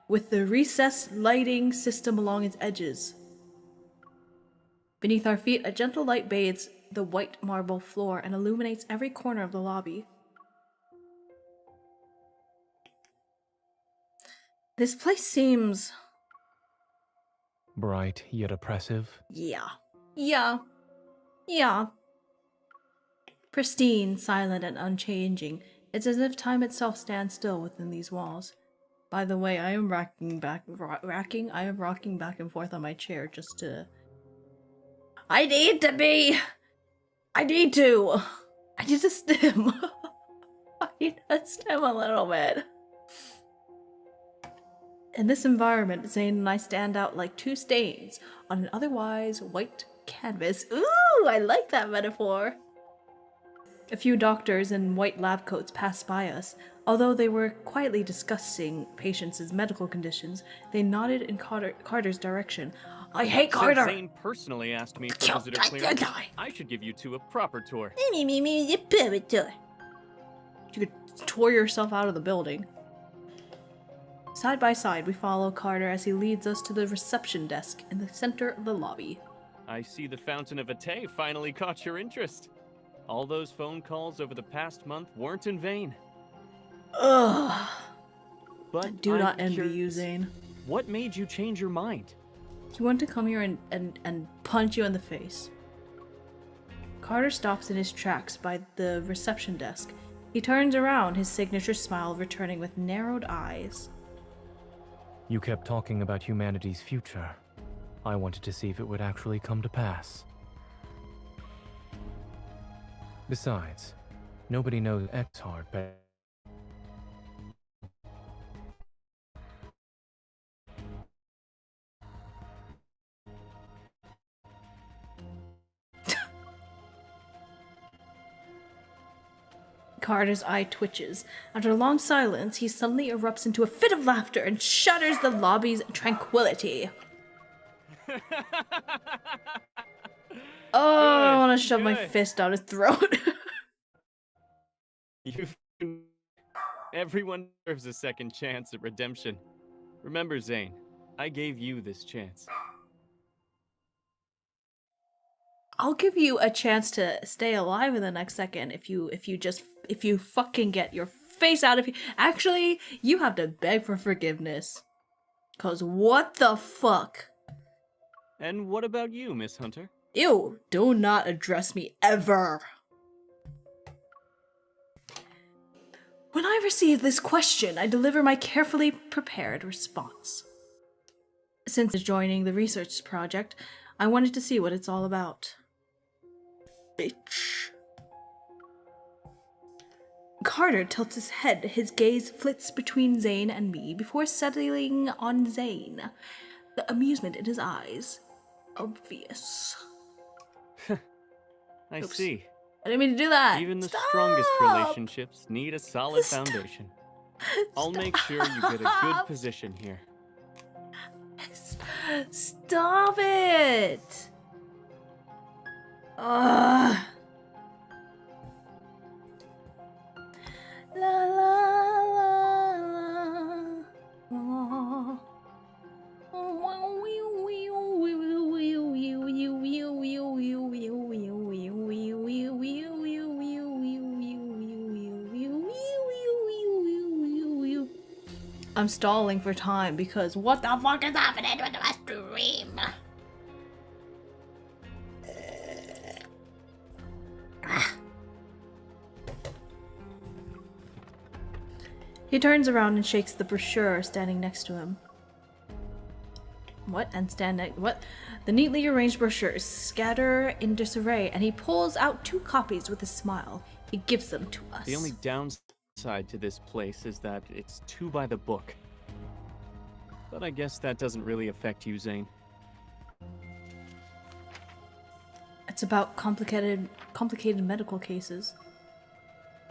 A: with the recessed lighting system along its edges. Beneath our feet, a gentle light bathes the white marble floor and illuminates every corner of the lobby. This place seems...
B: bright yet oppressive.
A: Yeah. Pristine, silent, and unchanging. It's as if time itself stands still within these walls. By the way, I am rocking back and forth on my chair just to... I need to stim. I need to stim a little bit. In this environment, Zane and I stand out like two stains on an otherwise white canvas. Ooh, I like that metaphor. A few doctors in white lab coats passed by us. Although they were quietly discussing patients' medical conditions, they nodded in Carter's direction. I hate Carter!
I: Zane personally asked me for visitor clearance. I should give you two a proper tour.
A: You could tour yourself out of the building. Side by side, we follow Carter as he leads us to the reception desk in the center of the lobby.
I: I see the Fountain of Vitae finally caught your interest. All those phone calls over the past month weren't in vain.
A: Ugh.
I: But
A: I do not envy you, Zane.
I: What made you change your mind?
A: He wanted to come here and punch you in the face. Carter stops in his tracks by the reception desk. He turns around, his signature smile returning with narrowed eyes.
B: You kept talking about humanity's future. I wanted to see if it would actually come to pass. Besides, nobody knows X-Hard better.
A: Carter's eye twitches. After a long silence, he suddenly erupts into a fit of laughter and shatters the lobby's tranquility. Oh, I
I: Good,
A: want to shove my
I: good.
A: fist down his throat.
I: You've... Everyone deserves a second chance at redemption. Remember, Zane, I gave you this chance.
A: I'll give you a chance to stay alive in the next second if you fucking get your face out of here. Actually, you have to beg for forgiveness. 'Cause what the fuck?
I: And what about you, Miss Hunter?
A: Ew, do not address me ever. When I receive this question, I deliver my carefully prepared response. Since joining the research project, I wanted to see what it's all about. Bitch. Carter tilts his head, his gaze flits between Zane and me before settling on Zane. The amusement in his eyes. Obvious.
I: I
A: Oops.
I: see.
A: I didn't mean to do that.
I: Even the
A: Stop!
I: strongest relationships need a solid
A: Stop.
I: foundation. I'll make sure you get a good position here.
A: Stop it! Ugh. La la la la. I'm stalling for time because what the fuck is happening with my stream? He turns around and shakes the brochure standing next to him. What? And stand next? What? The neatly arranged brochures scatter in disarray, and he pulls out 2 copies with a smile. He gives them to us.
I: The only downside to this place is that it's too by the book. But I guess that doesn't really affect you, Zane.
A: It's about complicated medical cases.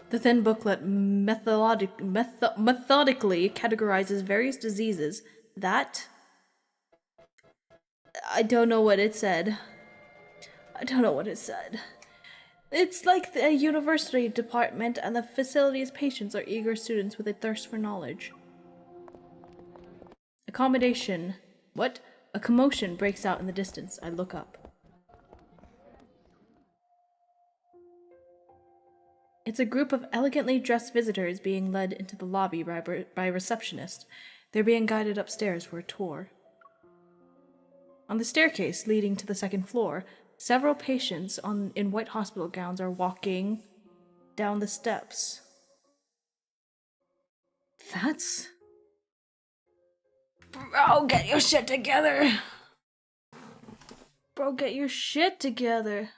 A: The thin booklet methodically categorizes various diseases that... I don't know what it said. It's like the university department, and the facility's patients are eager students with a thirst for knowledge. Accommodation. What? A commotion breaks out in the distance. I look up. It's a group of elegantly dressed visitors being led into the lobby by a receptionist. They're being guided upstairs for a tour. On the staircase leading to the second floor, several patients in white hospital gowns are walking down the steps. That's... Bro, get your shit together! Bro, get your shit together!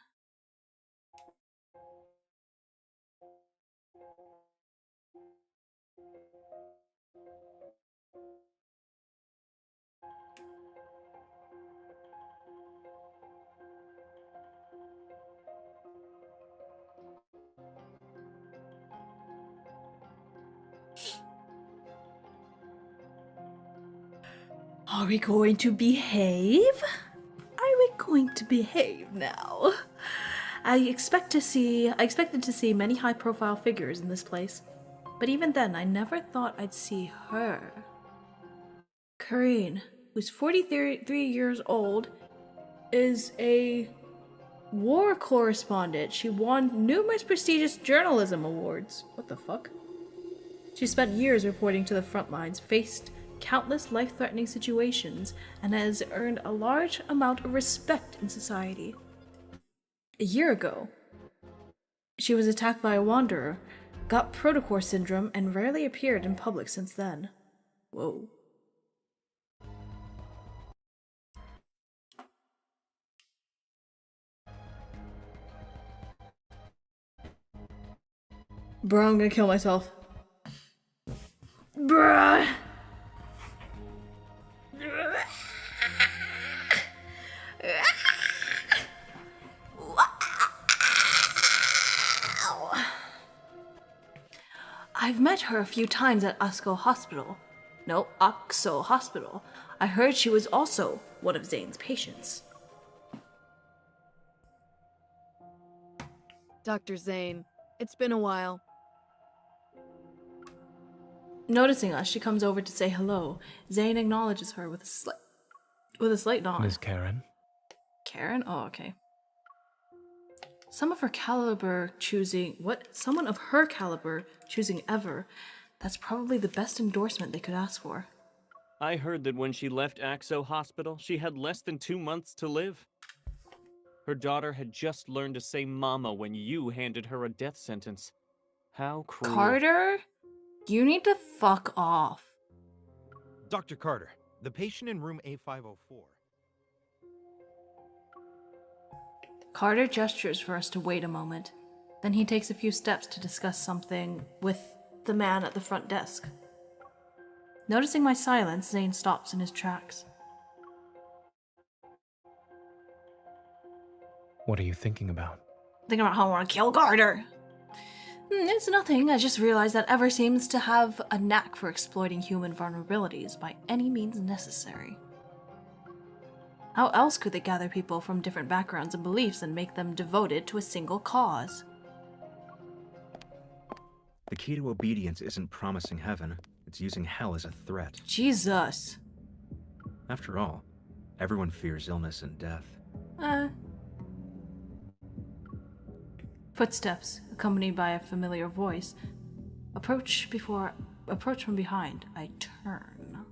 A: Are we going to behave? Are we going to behave now? I expected to see many high-profile figures in this place, but even then, I never thought I'd see her. Corinne, who's 43 years old, is a war correspondent. She won numerous prestigious journalism awards. What the fuck? She spent years reporting to the front lines, faced countless life-threatening situations, and has earned a large amount of respect in society. A year ago, she was attacked by a wanderer, got protocore syndrome, and rarely appeared in public since then. Whoa. Bro, I'm gonna kill myself. Bruh! I've met her a few times at Oxo Hospital. I heard she was also one of Zane's patients.
M: Dr. Zane, it's been a while.
A: Noticing us, she comes over to say hello. Zane acknowledges her with a slight nod.
B: Miss Karen?
A: Karen? Oh, okay. Someone of her caliber choosing ever. That's probably the best endorsement they could ask for.
I: I heard that when she left Axo Hospital, she had less than 2 months to live. Her daughter had just learned to say mama when you handed her a death sentence. How cruel.
A: Carter? You need to fuck off.
J: Dr. Carter, the patient in room A504.
A: Carter gestures for us to wait a moment. Then he takes a few steps to discuss something with the man at the front desk. Noticing my silence, Zane stops in his tracks.
B: What are you thinking about?
A: Thinking about how I want to kill Carter. It's nothing. I just realized that Ever seems to have a knack for exploiting human vulnerabilities by any means necessary. How else could they gather people from different backgrounds and beliefs and make them devoted to a single cause?
H: The key to obedience isn't promising heaven, it's using hell as a threat.
A: Jesus.
H: After all, everyone fears illness and death.
A: Footsteps, accompanied by a familiar voice. Approach from behind. I turn.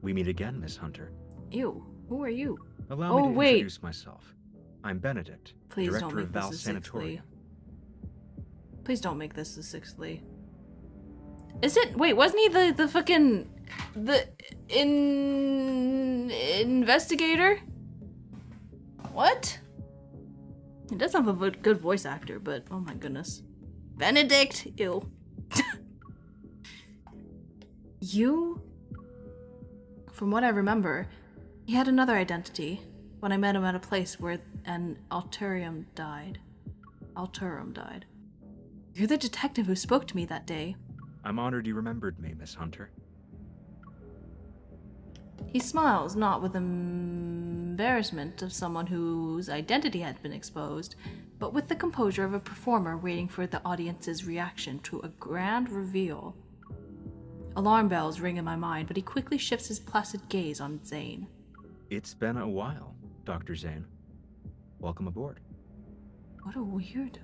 H: We meet again, Miss Hunter.
A: Ew, who are you?
H: Allow me to introduce myself. I'm Benedict,
A: Please
H: Director
A: don't make
H: of Val
A: this a sixthly.
H: Sanatorium.
A: Please don't make this a sixthly. Is it? Wait, wasn't he the fucking investigator? What? He does have a good voice actor, but oh my goodness. Benedict! Ew. You? From what I remember, he had another identity when I met him at a place where an Alterum died. You're the detective who spoke to me that day.
H: I'm honored you remembered me, Miss Hunter.
A: He smiles, not with embarrassment of someone whose identity had been exposed, but with the composure of a performer waiting for the audience's reaction to a grand reveal. Alarm bells ring in my mind, but he quickly shifts his placid gaze on Zane.
H: It's been a while, Dr. Zane. Welcome aboard.
A: What a weirdo.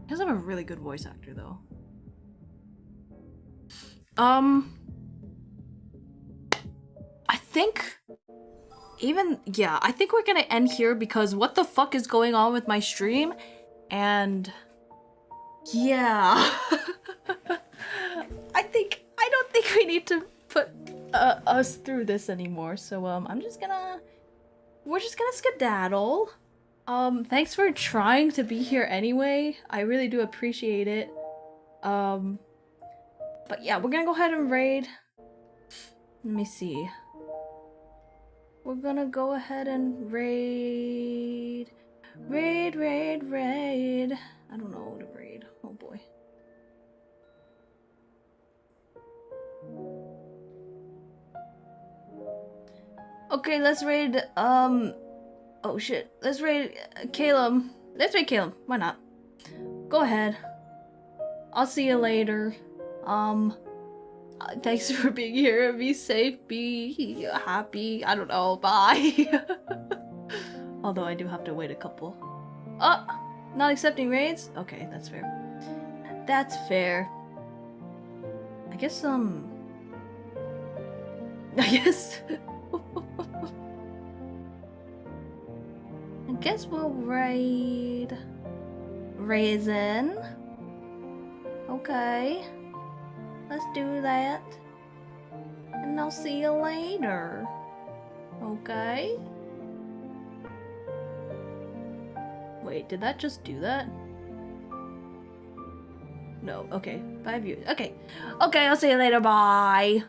A: He does have a really good voice actor, though. I think we're gonna end here because what the fuck is going on with my stream? And yeah. I don't think we need to put us through this anymore. So we're just gonna skedaddle. Thanks for trying to be here anyway. I really do appreciate it. But yeah, we're gonna go ahead and raid. Let me see. We're gonna go ahead and raid. Raid. I don't know what to raid. Oh boy. Okay, let's raid, oh shit. Let's raid Caleb. Let's raid Caleb. Why not? Go ahead. I'll see you later. Thanks for being here. Be safe. Be happy. I don't know. Bye. Although I do have to wait a couple. Not accepting raids? Okay, that's fair. That's fair. I guess I guess we'll raid Raisin. Okay. Let's do that. And I'll see you later. Okay? Wait, did that just do that? No, okay. 5 views. Okay. Okay, I'll see you later. Bye.